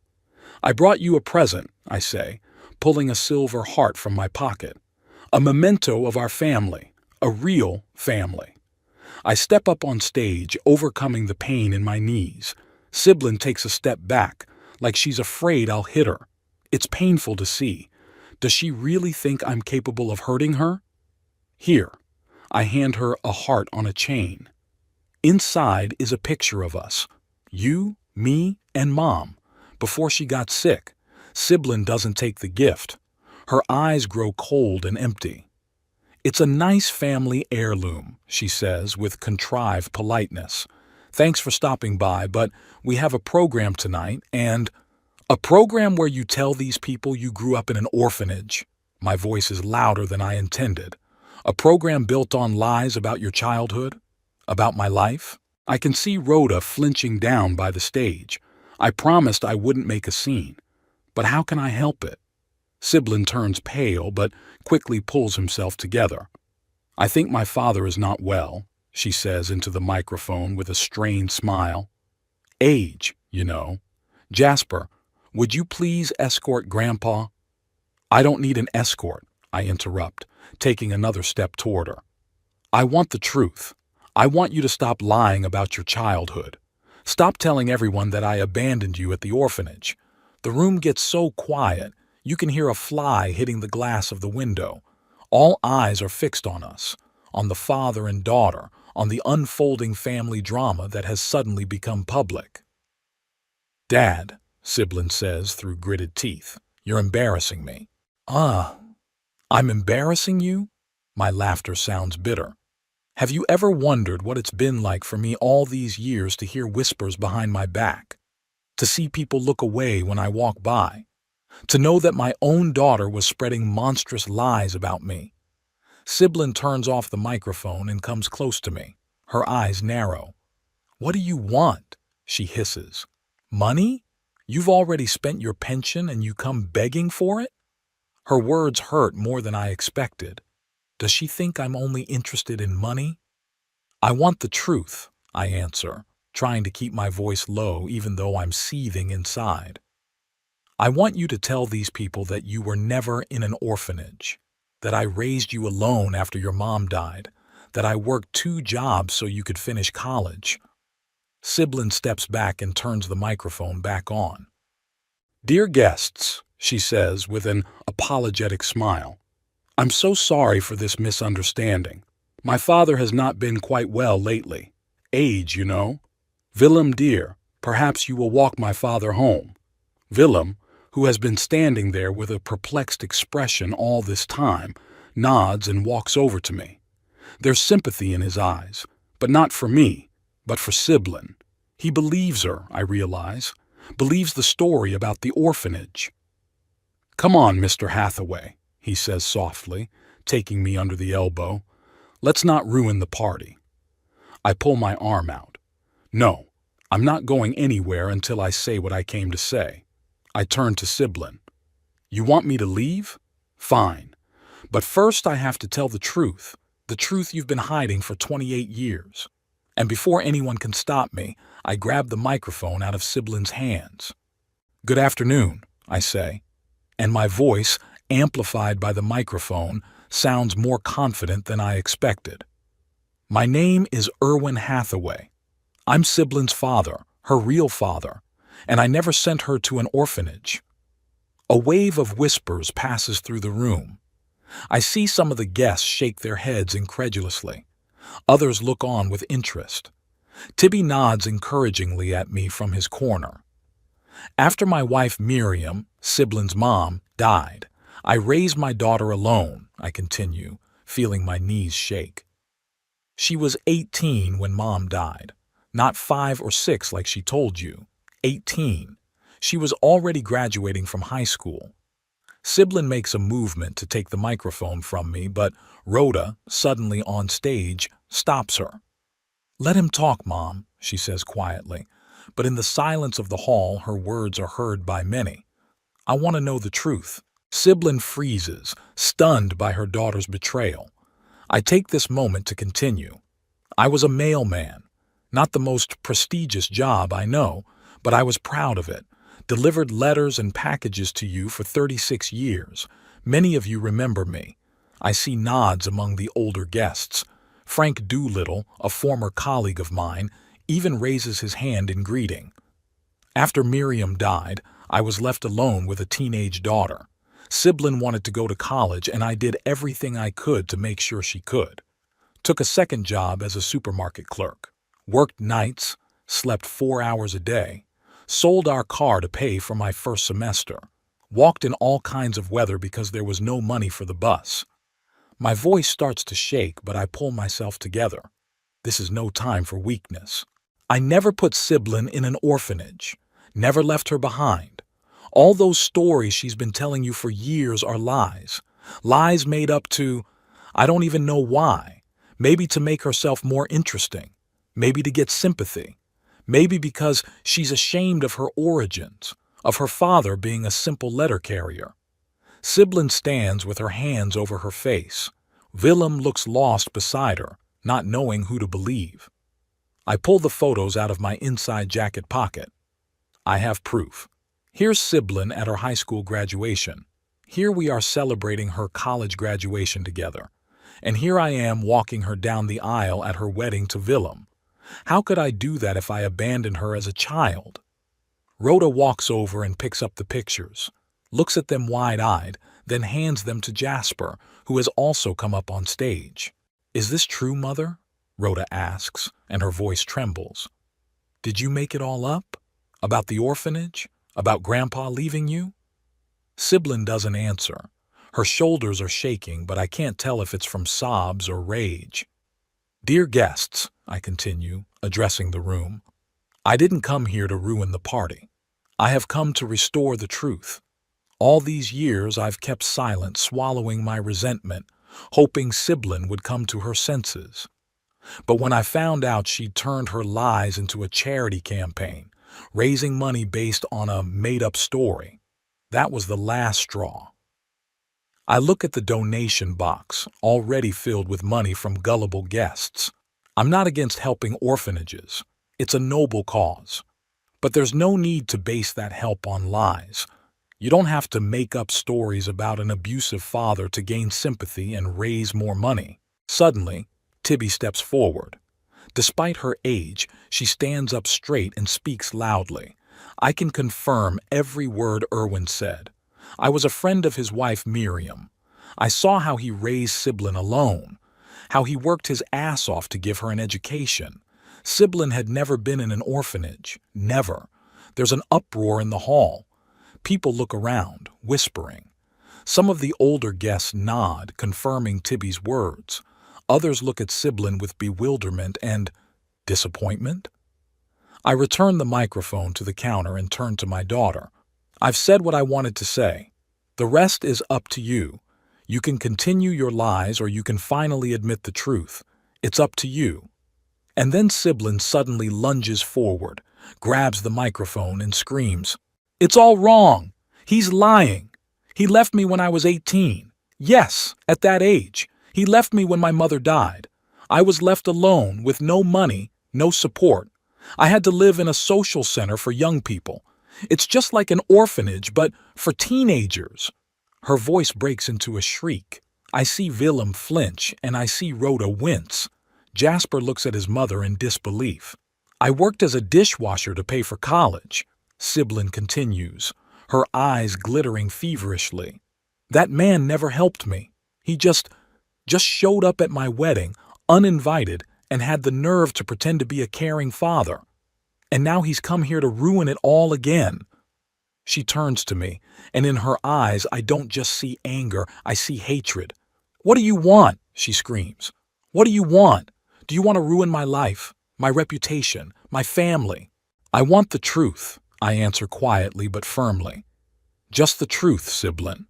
S1: "I brought you a present," I say, pulling a silver heart from my pocket. "A memento of our family, a real family." I step up on stage, overcoming the pain in my knees. Siblin takes a step back, like she's afraid I'll hit her. It's painful to see. Does she really think I'm capable of hurting her? "Here." I hand her a heart on a chain. Inside is a picture of us. You, me, and Mom. Before she got sick. Siblin doesn't take the gift. Her eyes grow cold and empty. "It's a nice family heirloom," she says with contrived politeness. "Thanks for stopping by, but we have a program tonight, and—" "A program where you tell these people you grew up in an orphanage?" My voice is louder than I intended. "A program built on lies about your childhood? About my life?" I can see Rhoda flinching down by the stage. I promised I wouldn't make a scene. But how can I help it? Siblin turns pale, but quickly pulls himself together. "I think my father is not well," she says into the microphone with a strained smile. "Age, you know. Jasper, would you please escort Grandpa?" "I don't need an escort," I interrupt, taking another step toward her. "I want the truth. I want you to stop lying about your childhood. Stop telling everyone that I abandoned you at the orphanage. The room gets so quiet, you can hear a fly hitting the glass of the window. All eyes are fixed on us, on the father and daughter, on the unfolding family drama that has suddenly become public." "Dad," Siblin says through gritted teeth, "you're embarrassing me." "Ah, I'm embarrassing you?" My laughter sounds bitter. "Have you ever wondered what it's been like for me all these years to hear whispers behind my back? To see people look away when I walk by? To know that my own daughter was spreading monstrous lies about me?" Siblin turns off the microphone and comes close to me. Her eyes narrow. "What do you want?" she hisses. "Money? You've already spent your pension and you come begging for it?" Her words hurt more than I expected. Does she think I'm only interested in money? "I want the truth," I answer, trying to keep my voice low even though I'm seething inside. "I want you to tell these people that you were never in an orphanage, that I raised you alone after your mom died, that I worked 2 jobs so you could finish college." Siblin steps back and turns the microphone back on. "Dear guests," she says with an apologetic smile, "I'm so sorry for this misunderstanding. My father has not been quite well lately. Age, you know. Willem dear, Perhaps you will walk my father home." Willem, who has been standing there with a perplexed expression all this time, nods and walks over to me. There's sympathy in his eyes, but not for me, but for Siblin. He believes her, I realize, believes the story about the orphanage. "Come on, Mr. Hathaway," he says softly, taking me under the elbow. "Let's not ruin the party." I pull my arm out. "No, I'm not going anywhere until I say what I came to say." I turn to Siblin. "You want me to leave? Fine. But first I have to tell the truth you've been hiding for 28 years. And before anyone can stop me, I grab the microphone out of Siblin's hands. "Good afternoon," I say, and my voice, amplified by the microphone, sounds more confident than I expected. "My name is Erwin Hathaway. I'm Siblin's father, her real father, and I never sent her to an orphanage." A wave of whispers passes through the room. I see some of the guests shake their heads incredulously. Others look on with interest. Tibby nods encouragingly at me from his corner. "After my wife Miriam, Siblin's mom, died, I raised my daughter alone," I continue, feeling my knees shake. "She was 18 when Mom died. Not 5 or 6 like she told you. 18. She was already graduating from high school." Siblin makes a movement to take the microphone from me, but Rhoda, suddenly on stage, stops her. "Let him talk, Mom," she says quietly, but in the silence of the hall her words are heard by many. "I want to know the truth." Siblin freezes, stunned by her daughter's betrayal. I take this moment to continue. "I was a mailman. Not the most prestigious job, I know, but I was proud of it. Delivered letters and packages to you for 36 years. Many of you remember me." I see nods among the older guests. Frank Doolittle, a former colleague of mine, even raises his hand in greeting. "After Miriam died, I was left alone with a teenage daughter. Siblin wanted to go to college, and I did everything I could to make sure she could. Took a second job as a supermarket clerk. Worked nights, slept 4 hours a day. Sold our car to pay for my first semester. Walked in all kinds of weather because there was no money for the bus." My voice starts to shake, but I pull myself together. This is no time for weakness. I never put Siblin in an orphanage. Never left her behind. All those stories she's been telling you for years are lies. Lies made up to, I don't even know why. Maybe to make herself more interesting. Maybe to get sympathy. Maybe because she's ashamed of her origins, of her father being a simple letter carrier. Siblin stands with her hands over her face. Willem looks lost beside her, not knowing who to believe. I pull the photos out of my inside jacket pocket. I have proof. Here's Siblin at her high school graduation. Here we are celebrating her college graduation together. And here I am walking her down the aisle at her wedding to Willem. How could I do that if I abandoned her as a child? Rhoda walks over and picks up the pictures, looks at them wide-eyed, then hands them to Jasper, who has also come up on stage. "Is this true, Mother?" Rhoda asks, and her voice trembles. "Did you make it all up? About the orphanage? About Grandpa leaving you?" Siblin doesn't answer. Her shoulders are shaking, but I can't tell if it's from sobs or rage. "Dear guests," I continue, addressing the room, "I didn't come here to ruin the party. I have come to restore the truth. All these years I've kept silent, swallowing my resentment, hoping Siblin would come to her senses. But when I found out she'd turned her lies into a charity campaign, raising money based on a made-up story, that was the last straw." I look at the donation box, already filled with money from gullible guests. I'm not against helping orphanages. It's a noble cause. But there's no need to base that help on lies. You don't have to make up stories about an abusive father to gain sympathy and raise more money. Suddenly, Tibby steps forward. Despite her age, she stands up straight and speaks loudly. I can confirm every word Erwin said. I was a friend of his wife Miriam. I saw how he raised Siblin alone, how he worked his ass off to give her an education. Siblin had never been in an orphanage. Never. There's an uproar in the hall. People look around, whispering. Some of the older guests nod, confirming Tibby's words. Others look at Siblin with bewilderment and disappointment. I return the microphone to the counter and turn to my daughter. I've said what I wanted to say. The rest is up to you. You can continue your lies or you can finally admit the truth. It's up to you. And then Siblin suddenly lunges forward, grabs the microphone and screams, "It's all wrong! He's lying! He left me when I was 18. Yes, at that age. He left me when my mother died. I was left alone with no money, no support. I had to live in a social center for young people. It's just like an orphanage, but for teenagers." Her voice breaks into a shriek. I see Willem flinch, and I see Rhoda wince. Jasper looks at his mother in disbelief. "I worked as a dishwasher to pay for college," Siblin continues, her eyes glittering feverishly. "That man never helped me. He just showed up at my wedding, uninvited, and had the nerve to pretend to be a caring father. And now he's come here to ruin it all again." She turns to me, and in her eyes I don't just see anger, I see hatred. "What do you want?" she screams. "What do you want? Do you want to ruin my life, my reputation, my family?" "I want the truth," I answer quietly but firmly. "Just the truth, Siblin."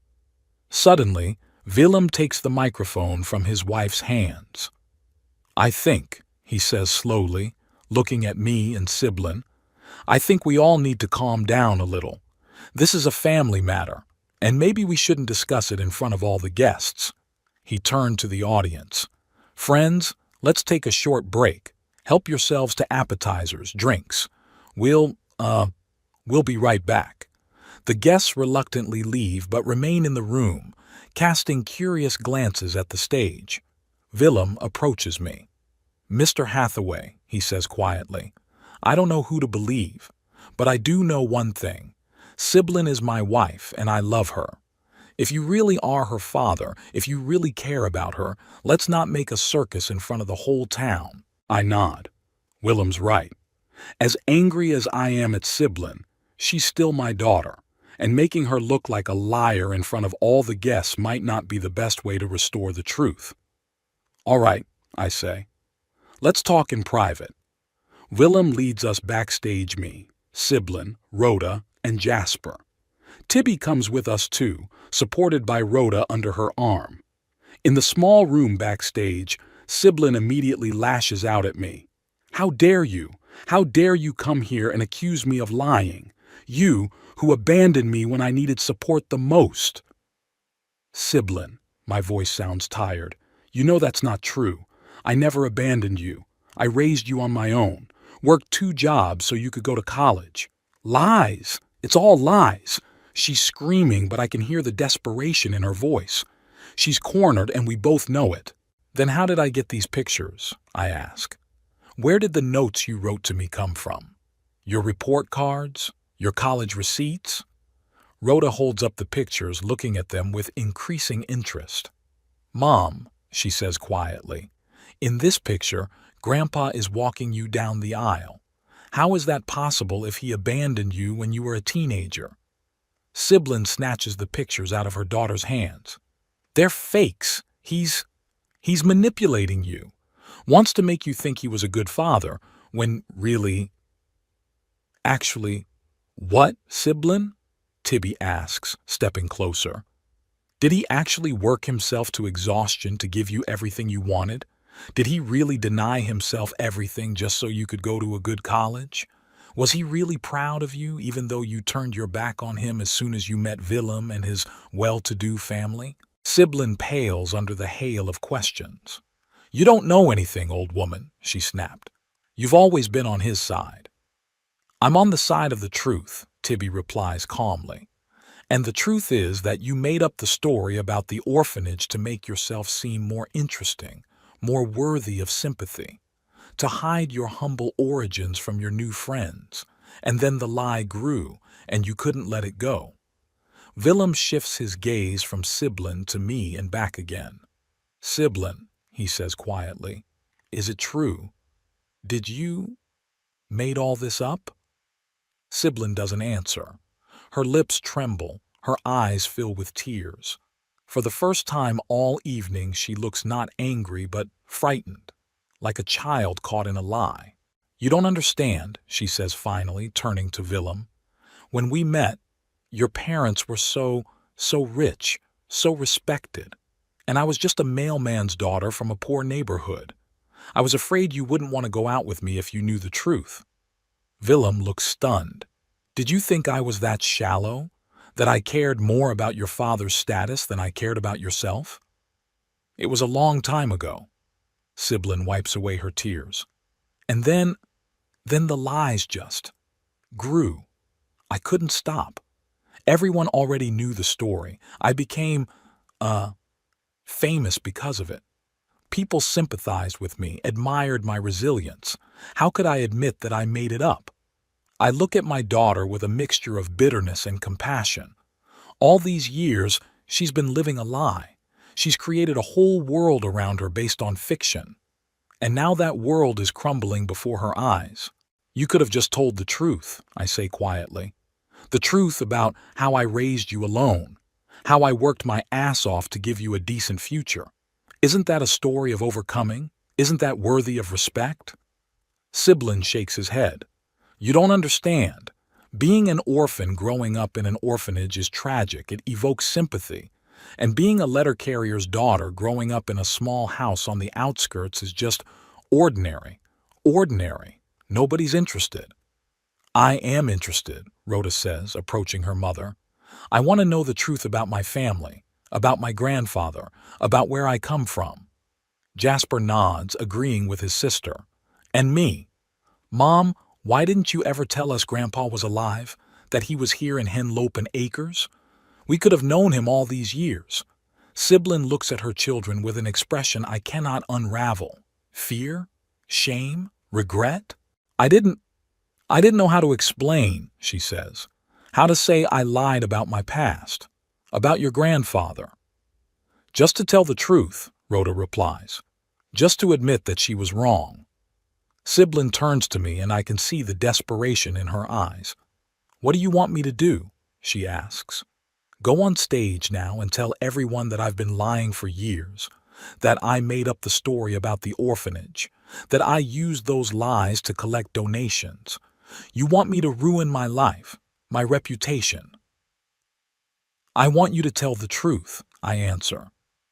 S1: Suddenly, Willem takes the microphone from his wife's hands. "I think," he says slowly, looking at me and Siblin, "I think we all need to calm down a little. This is a family matter, and maybe we shouldn't discuss it in front of all the guests." He turned to the audience. "Friends, let's take a short break. Help yourselves to appetizers, drinks. We'll be right back." The guests reluctantly leave but remain in the room, casting curious glances at the stage. Willem approaches me. "Mr. Hathaway," he says quietly, "I don't know who to believe, but I do know one thing. Siblin is my wife, and I love her. If you really are her father, if you really care about her, let's not make a circus in front of the whole town." I nod. Willem's right. As angry as I am at Siblin, she's still my daughter, and making her look like a liar in front of all the guests might not be the best way to restore the truth. "All right," I say. "Let's talk in private." Willem leads us backstage, me, Siblin, Rhoda, and Jasper. Tibby comes with us too, supported by Rhoda under her arm. In the small room backstage, Siblin immediately lashes out at me. "How dare you? How dare you come here and accuse me of lying? You, who abandoned me when I needed support the most." "Siblin," my voice sounds tired, "you know that's not true. I never abandoned you. I raised you on my own, worked 2 jobs so you could go to college." "Lies! It's all lies!" She's screaming, but I can hear the desperation in her voice. She's cornered, and we both know it. "Then how did I get these pictures?" I ask. "Where did the notes you wrote to me come from? Your report cards? Your college receipts?" Rhoda holds up the pictures, looking at them with increasing interest. "Mom," she says quietly, "in this picture, Grandpa is walking you down the aisle. How is that possible if he abandoned you when you were a teenager?" Siblin snatches the pictures out of her daughter's hands. "They're fakes. He's manipulating you. Wants to make you think he was a good father, when really..." "Actually, what, Siblin?" Tibby asks, stepping closer. "Did he actually work himself to exhaustion to give you everything you wanted? Did he really deny himself everything just so you could go to a good college? Was he really proud of you even though you turned your back on him as soon as you met Willem and his well-to-do family?" Siblin pales under the hail of questions. "You don't know anything, old woman," she snapped. "You've always been on his side." "I'm on the side of the truth," Tibby replies calmly. "And the truth is that you made up the story about the orphanage to make yourself seem more interesting, more worthy of sympathy, to hide your humble origins from your new friends, and then the lie grew, and you couldn't let it go." Willem shifts his gaze from Siblin to me and back again. "Siblin," he says quietly, "is it true?" Did you made all this up? Siblin doesn't answer. Her lips tremble, her eyes fill with tears. For the first time all evening she looks not angry but frightened, like a child caught in a lie. You don't understand, she says finally, turning to Willem. When we met, your parents were so rich, so respected, and I was just a mailman's daughter from a poor neighborhood. I was afraid you wouldn't want to go out with me if you knew the truth. Willem looks stunned. Did you think I was that shallow? That I cared more about your father's status than I cared about yourself? It was a long time ago. Siblin wipes away her tears. And then the lies just grew. I couldn't stop. Everyone already knew the story. I became, famous because of it. People sympathized with me, admired my resilience. How could I admit that I made it up? I look at my daughter with a mixture of bitterness and compassion. All these years, she's been living a lie. She's created a whole world around her based on fiction. And now that world is crumbling before her eyes. You could have just told the truth, I say quietly. The truth about how I raised you alone, how I worked my ass off to give you a decent future. Isn't that a story of overcoming? Isn't that worthy of respect? Siblin shakes his head. You don't understand. Being an orphan growing up in an orphanage is tragic. It evokes sympathy. And being a letter carrier's daughter growing up in a small house on the outskirts is just ordinary. Ordinary. Nobody's interested. I am interested, Rhoda says, approaching her mother. I want to know the truth about my family, about my grandfather, about where I come from. Jasper nods, agreeing with his sister. And me. Mom, why didn't you ever tell us Grandpa was alive, that he was here in Henlopen Acres? We could have known him all these years. Siblin looks at her children with an expression I cannot unravel. Fear? Shame? Regret? I didn't know how to explain, she says. How to say I lied about my past, about your grandfather. Just to tell the truth, Rhoda replies. Just to admit that she was wrong. Siblin turns to me and I can see the desperation in her eyes. What do you want me to do? She asks. Go on stage now and tell everyone that I've been lying for years, that I made up the story about the orphanage, that I used those lies to collect donations. You want me to ruin my life, my reputation. I want you to tell the truth, I answer.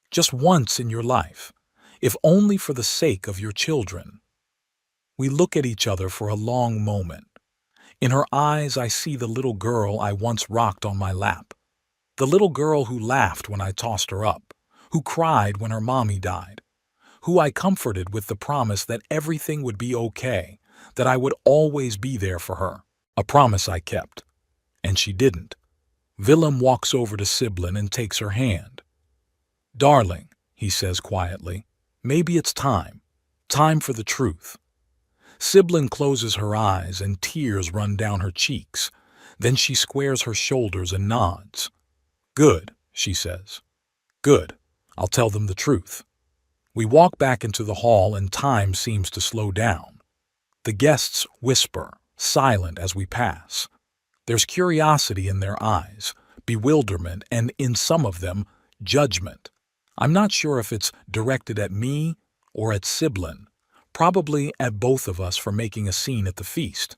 S1: Just once in your life, if only for the sake of your children. We look at each other for a long moment. In her eyes I see the little girl I once rocked on my lap. The little girl who laughed when I tossed her up, who cried when her mommy died, who I comforted with the promise that everything would be okay, that I would always be there for her. A promise I kept. And she didn't. Willem walks over to Siblin and takes her hand. Darling, he says quietly, maybe it's time. Time for the truth. Siblin closes her eyes and tears run down her cheeks. Then she squares her shoulders and nods. Good, she says. Good. I'll tell them the truth. We walk back into the hall and time seems to slow down. The guests whisper, silent as we pass. There's curiosity in their eyes, bewilderment, and in some of them, judgment. I'm not sure if it's directed at me or at Siblin, probably at both of us for making a scene at the feast.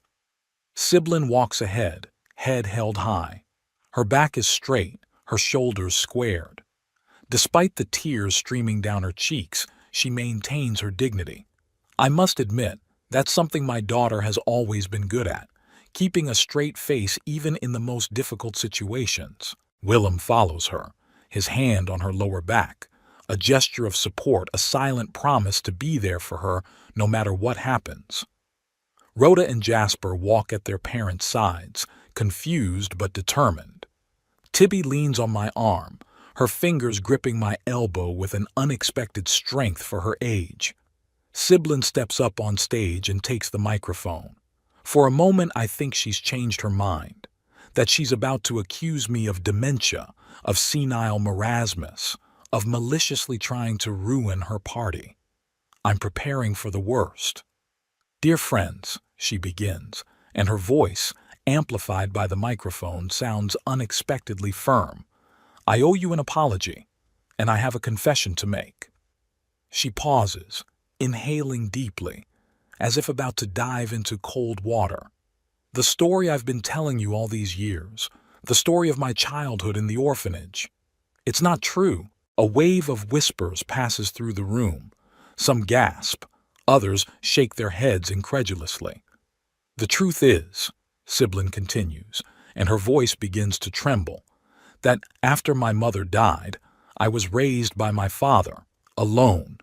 S1: Siblin walks ahead, head held high. Her back is straight, her shoulders squared. Despite the tears streaming down her cheeks, she maintains her dignity. I must admit, that's something my daughter has always been good at, keeping a straight face even in the most difficult situations. Willem follows her, his hand on her lower back, a gesture of support, a silent promise to be there for her no matter what happens. Rhoda and Jasper walk at their parents' sides, confused but determined. Tibby leans on my arm, her fingers gripping my elbow with an unexpected strength for her age. Siblin steps up on stage and takes the microphone. For a moment I think she's changed her mind, that she's about to accuse me of dementia, of senile marasmus, of maliciously trying to ruin her party. I'm preparing for the worst. Dear friends, she begins, and her voice, amplified by the microphone, sounds unexpectedly firm. I owe you an apology, and I have a confession to make. She pauses, inhaling deeply, as if about to dive into cold water. The story I've been telling you all these years, the story of my childhood in the orphanage. It's not true. A wave of whispers passes through the room. Some gasp, others shake their heads incredulously. The truth is, Siblin continues, and her voice begins to tremble, that after my mother died, I was raised by my father, alone.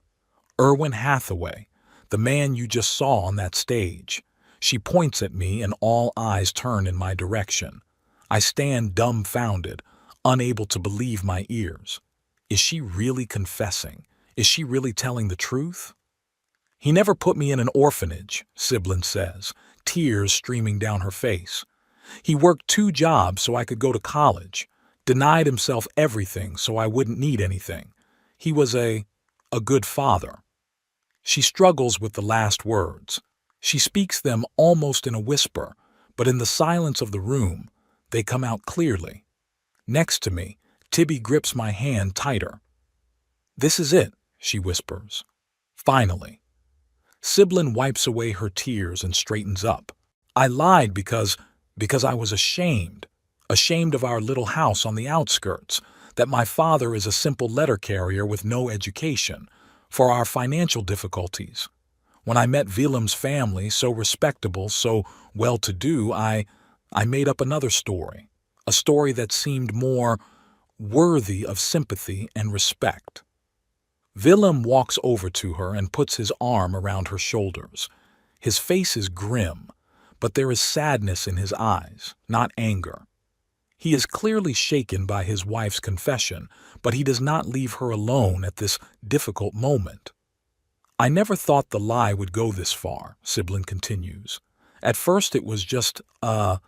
S1: Irwin Hathaway, the man you just saw on that stage. She points at me and all eyes turn in my direction. I stand dumbfounded, unable to believe my ears. Is she really confessing? Is she really telling the truth? He never put me in an orphanage, Siblin says, tears streaming down her face. He worked 2 jobs so I could go to college, denied himself everything so I wouldn't need anything. He was a good father. She struggles with the last words. She speaks them almost in a whisper, but in the silence of the room, they come out clearly. Next to me, Tibby grips my hand tighter. This is it, she whispers. Finally. Siblin wipes away her tears and straightens up. I lied because I was ashamed of our little house on the outskirts, that my father is a simple letter carrier with no education, for our financial difficulties. When I met Willem's family, so respectable, so well-to-do, I made up another story, a story that seemed more worthy of sympathy and respect. Willem walks over to her and puts his arm around her shoulders. His face is grim, but there is sadness in his eyes, not anger. He is clearly shaken by his wife's confession, but he does not leave her alone at this difficult moment. I never thought the lie would go this far, Siblin continues. At first it was just a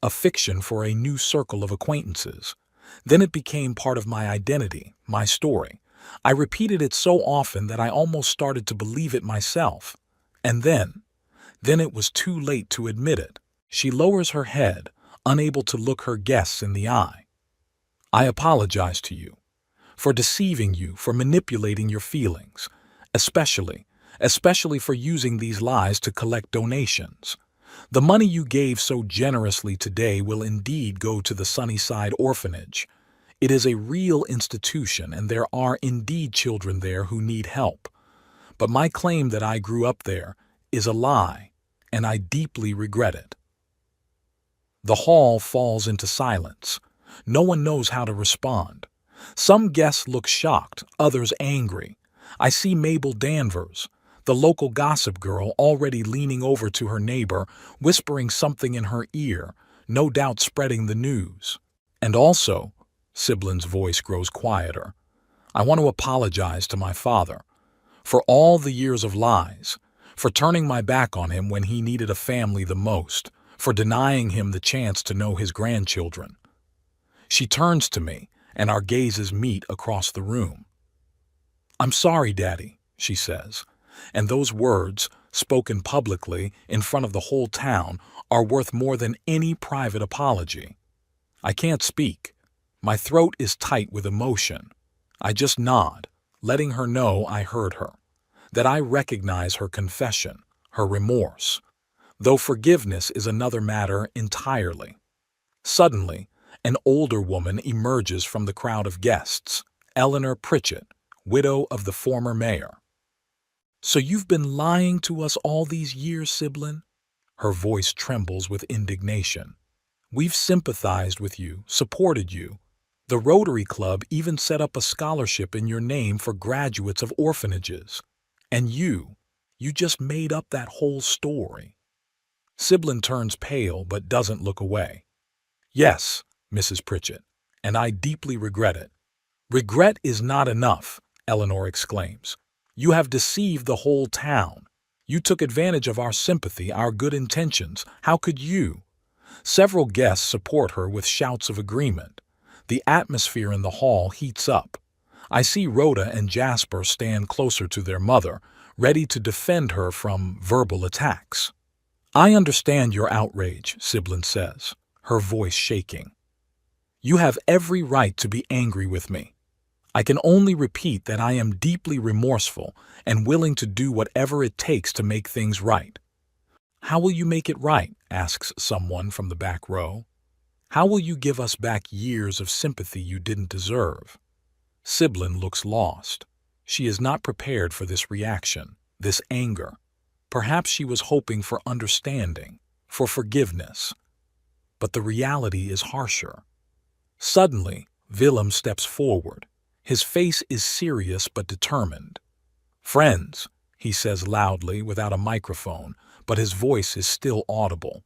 S1: fiction for a new circle of acquaintances. Then it became part of my identity, my story. I repeated it so often that I almost started to believe it myself. And then it was too late to admit it. She lowers her head, unable to look her guests in the eye. I apologize to you for deceiving you, for manipulating your feelings, especially for using these lies to collect donations. The money you gave so generously today will indeed go to the Sunnyside Orphanage. It is a real institution, and there are indeed children there who need help. But my claim that I grew up there is a lie, and I deeply regret it. The hall falls into silence. No one knows how to respond. Some guests look shocked, others angry. I see Mabel Danvers, the local gossip girl, already leaning over to her neighbor, whispering something in her ear, no doubt spreading the news. And also, Siblin's voice grows quieter, I want to apologize to my father for all the years of lies, for turning my back on him when he needed a family the most, for denying him the chance to know his grandchildren. She turns to me, and our gazes meet across the room. I'm sorry, Daddy, she says, and those words, spoken publicly in front of the whole town, are worth more than any private apology. I can't speak. My throat is tight with emotion. I just nod, letting her know I heard her, that I recognize her confession, her remorse, though forgiveness is another matter entirely. Suddenly, an older woman emerges from the crowd of guests, Eleanor Pritchett, widow of the former mayor. So you've been lying to us all these years, Siblin? Her voice trembles with indignation. We've sympathized with you, supported you. The Rotary Club even set up a scholarship in your name for graduates of orphanages. And you just made up that whole story. Siblin turns pale but doesn't look away. Yes, Mrs. Pritchett, and I deeply regret it. Regret is not enough, Eleanor exclaims. You have deceived the whole town. You took advantage of our sympathy, our good intentions. How could you? Several guests support her with shouts of agreement. The atmosphere in the hall heats up. I see Rhoda and Jasper stand closer to their mother, ready to defend her from verbal attacks. "I understand your outrage," Siblin says, her voice shaking. "You have every right to be angry with me. I can only repeat that I am deeply remorseful and willing to do whatever it takes to make things right." "How will you make it right?" asks someone from the back row. "How will you give us back years of sympathy you didn't deserve?" Siblin looks lost. She is not prepared for this reaction, this anger. Perhaps she was hoping for understanding, for forgiveness. But the reality is harsher. Suddenly, Willem steps forward. His face is serious but determined. "Friends," he says loudly without a microphone, but his voice is still audible.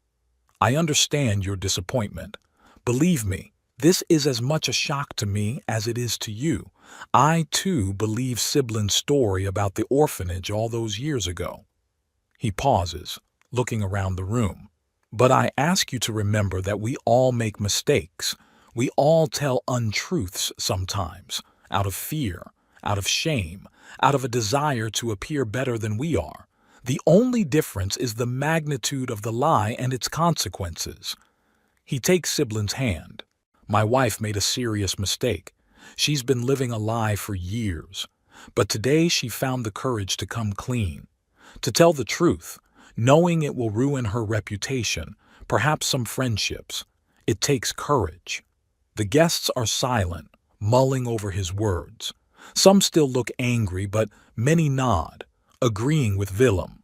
S1: "I understand your disappointment. Believe me, this is as much a shock to me as it is to you. I, too, believe Siblin's story about the orphanage all those years ago." He pauses, looking around the room. "But I ask you to remember that we all make mistakes. We all tell untruths sometimes, out of fear, out of shame, out of a desire to appear better than we are. The only difference is the magnitude of the lie and its consequences." He takes Siblin's hand. "My wife made a serious mistake. She's been living a lie for years. But today she found the courage to come clean, to tell the truth, knowing it will ruin her reputation, perhaps some friendships. It takes courage." The guests are silent, mulling over his words. Some still look angry, but many nod, agreeing with Willem.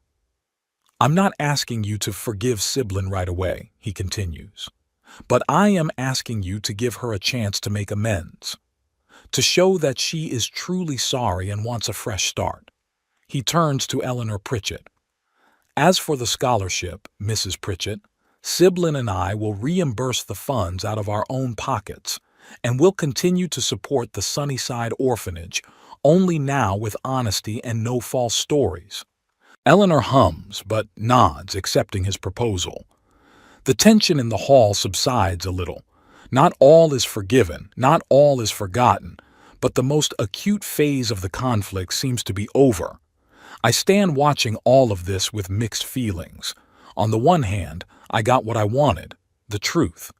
S1: "I'm not asking you to forgive Siblin right away," he continues. "But I am asking you to give her a chance to make amends, to show that she is truly sorry and wants a fresh start." He turns to Eleanor Pritchett. "As for the scholarship, Mrs. Pritchett, Siblin and I will reimburse the funds out of our own pockets, and will continue to support the Sunnyside Orphanage, only now with honesty and no false stories." Eleanor hums, but nods, accepting his proposal. The tension in the hall subsides a little. Not all is forgiven, not all is forgotten, but the most acute phase of the conflict seems to be over. I stand watching all of this with mixed feelings. On the one hand, I got what I wanted, the truth.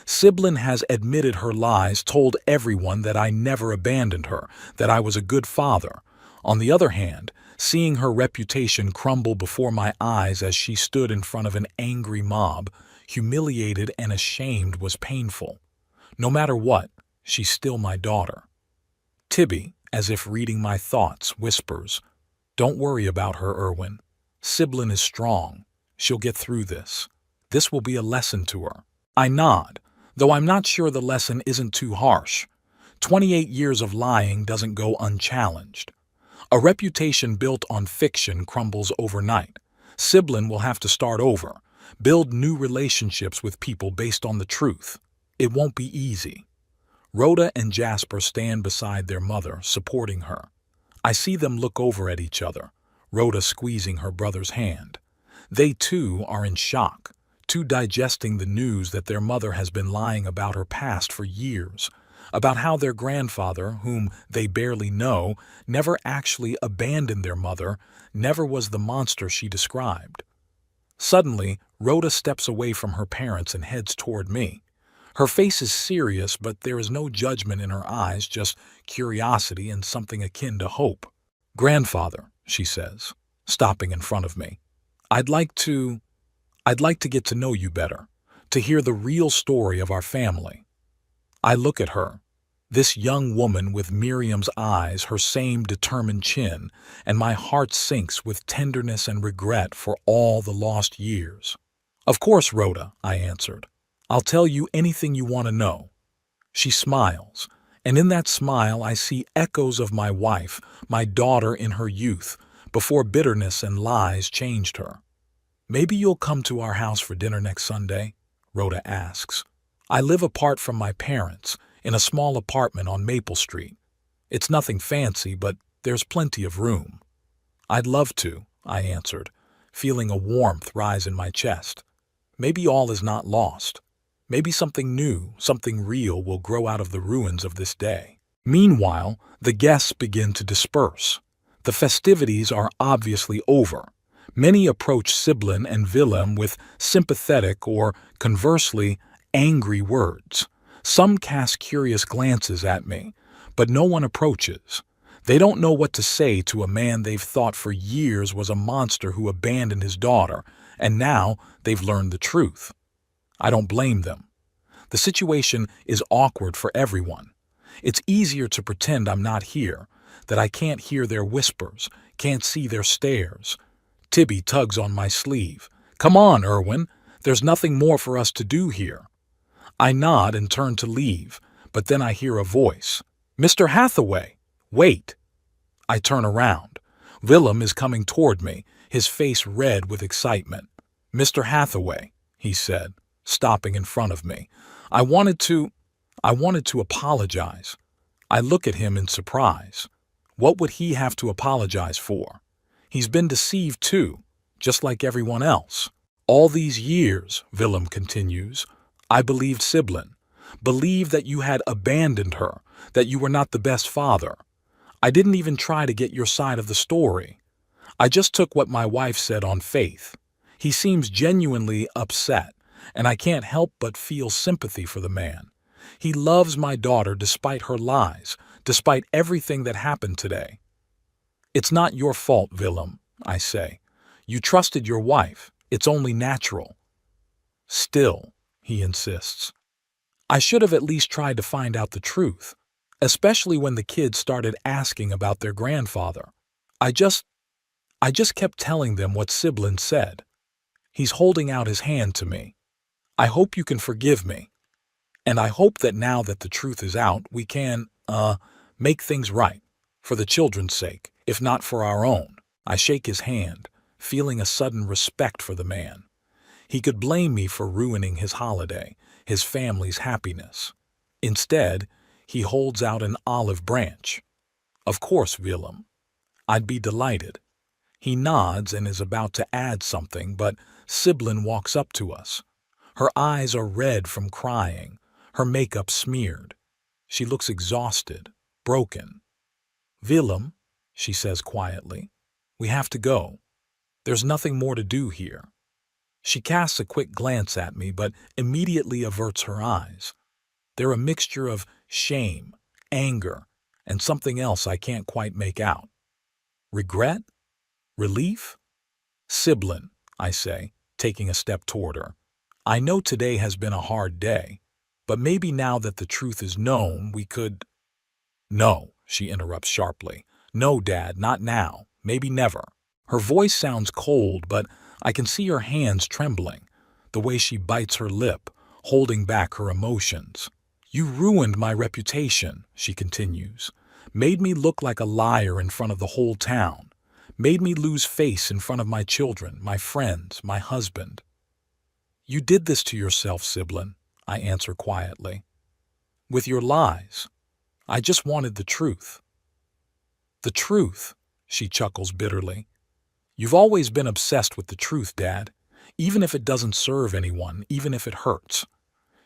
S1: Siblin has admitted her lies, told everyone that I never abandoned her, that I was a good father. On the other hand, seeing her reputation crumble before my eyes as she stood in front of an angry mob, humiliated and ashamed, was painful. No matter what, she's still my daughter. Tibby, as if reading my thoughts, whispers, "Don't worry about her, Irwin. Siblin is strong. She'll get through this. This will be a lesson to her." I nod, though I'm not sure the lesson isn't too harsh. 28 years of lying doesn't go unchallenged. A reputation built on fiction crumbles overnight. Siblin will have to start over, build new relationships with people based on the truth. It won't be easy. Rhoda and Jasper stand beside their mother, supporting her. I see them look over at each other, Rhoda squeezing her brother's hand. They too are in shock, too digesting the news that their mother has been lying about her past for years, about how their grandfather, whom they barely know, never actually abandoned their mother, never was the monster she described. Suddenly, Rhoda steps away from her parents and heads toward me. Her face is serious, but there is no judgment in her eyes, just curiosity and something akin to hope. "Grandfather," she says, stopping in front of me, I'd like to get to know you better, to hear the real story of our family." I look at her, this young woman with Miriam's eyes, her same determined chin, and my heart sinks with tenderness and regret for all the lost years. "Of course, Rhoda," I answered. "I'll tell you anything you want to know." She smiles, and in that smile I see echoes of my wife, my daughter in her youth, before bitterness and lies changed her. "Maybe you'll come to our house for dinner next Sunday?" Rhoda asks. "I live apart from my parents, in a small apartment on Maple Street. It's nothing fancy, but there's plenty of room." "I'd love to," I answered, feeling a warmth rise in my chest. Maybe all is not lost. Maybe something new, something real will grow out of the ruins of this day. Meanwhile, the guests begin to disperse. The festivities are obviously over. Many approach Siblin and Willem with sympathetic or, conversely, angry words. Some cast curious glances at me, but no one approaches. They don't know what to say to a man they've thought for years was a monster who abandoned his daughter, and now they've learned the truth. I don't blame them. The situation is awkward for everyone. It's easier to pretend I'm not here, that I can't hear their whispers, can't see their stares. Tibby tugs on my sleeve. "Come on, Irwin. There's nothing more for us to do here." I nod and turn to leave, but then I hear a voice. "Mr. Hathaway, wait." I turn around. Willem is coming toward me, his face red with excitement. "Mr. Hathaway," he said, stopping in front of me. I wanted to apologize. I look at him in surprise. What would he have to apologize for? He's been deceived too, just like everyone else. All these years, Willem continues, I believed Siblin, believed that you had abandoned her, that you were not the best father. I didn't even try to get your side of the story. I just took what my wife said on faith. He seems genuinely upset, and I can't help but feel sympathy for the man. He loves my daughter despite her lies, despite everything that happened today. "It's not your fault, Willem," I say. "You trusted your wife. It's only natural." "Still," he insists. "I should have at least tried to find out the truth, especially when the kids started asking about their grandfather. I just kept telling them what Siblin said." He's holding out his hand to me. "I hope you can forgive me. And I hope that now that the truth is out, we can, make things right, for the children's sake, if not for our own." I shake his hand, feeling a sudden respect for the man. He could blame me for ruining his holiday, his family's happiness. Instead, he holds out an olive branch. "Of course, Willem. I'd be delighted." He nods and is about to add something, but Siblin walks up to us. Her eyes are red from crying, her makeup smeared. She looks exhausted, broken. "Willem," she says quietly, "we have to go. There's nothing more to do here." She casts a quick glance at me, but immediately averts her eyes. They're a mixture of shame, anger, and something else I can't quite make out. Regret? Relief? "Siblin," I say, taking a step toward her. "I know today has been a hard day, but maybe now that the truth is known, we could—" "No," she interrupts sharply. "No, Dad, not now. Maybe never." Her voice sounds cold, but I can see her hands trembling, the way she bites her lip, holding back her emotions. "You ruined my reputation," she continues. "Made me look like a liar in front of the whole town. Made me lose face in front of my children, my friends, my husband." "You did this to yourself, Siblin," I answer quietly. "With your lies. I just wanted the truth." "The truth," she chuckles bitterly. "You've always been obsessed with the truth, Dad, even if it doesn't serve anyone, even if it hurts."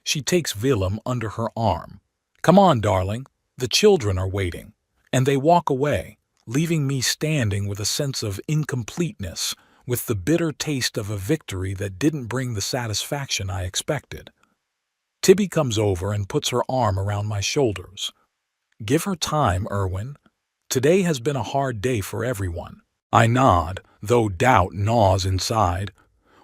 S1: She takes Willem under her arm. "Come on, darling, the children are waiting." And they walk away, leaving me standing with a sense of incompleteness, with the bitter taste of a victory that didn't bring the satisfaction I expected. Tibby comes over and puts her arm around my shoulders. "Give her time, Irwin. Today has been a hard day for everyone." I nod, though doubt gnaws inside.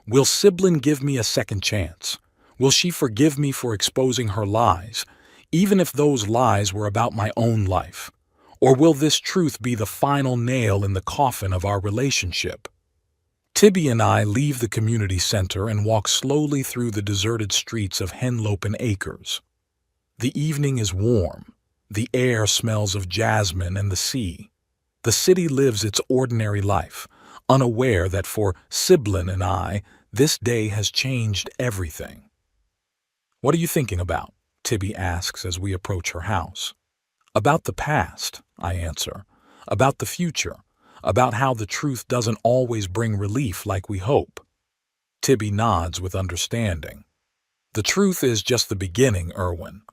S1: Will Siblin give me a second chance? Will she forgive me for exposing her lies, even if those lies were about my own life? Or will this truth be the final nail in the coffin of our relationship? Tibby and I leave the community center and walk slowly through the deserted streets of Henlopen Acres. The evening is warm. The air smells of jasmine and the sea. The city lives its ordinary life, unaware that for Siblin and I, this day has changed everything. "What are you thinking about?" Tibby asks as we approach her house. "About the past," I answer. "About the future. About how the truth doesn't always bring relief like we hope." Tibby nods with understanding. "The truth is just the beginning, Irwin.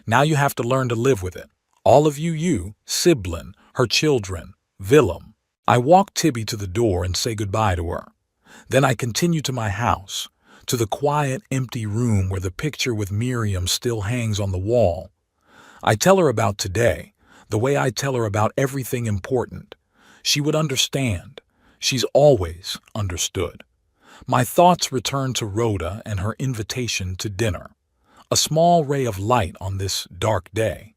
S1: Now you have to learn to live with it. All of you, Siblin, her children, Willem, I walk Tibby to the door and say goodbye to her. Then I continue to my house, to the quiet, empty room where the picture with Miriam still hangs on the wall. I tell her about today, the way I tell her about everything important. She would understand. She's always understood. My thoughts return to Rhoda and her invitation to dinner. A small ray of light on this dark day.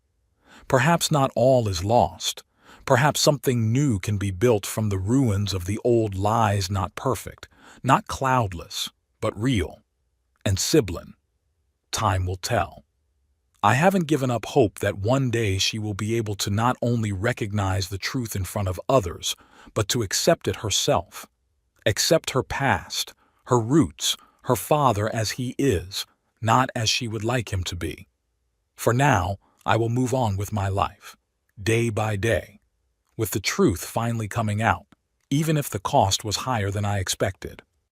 S1: Perhaps not all is lost. Perhaps something new can be built from the ruins of the old lies, not perfect, not cloudless, but real. And Siblin, time will tell. I haven't given up hope that one day she will be able to not only recognize the truth in front of others, but to accept it herself. Accept her past, her roots, her father as he is, not as she would like him to be. For now, I will move on with my life, day by day, with the truth finally coming out, even if the cost was higher than I expected.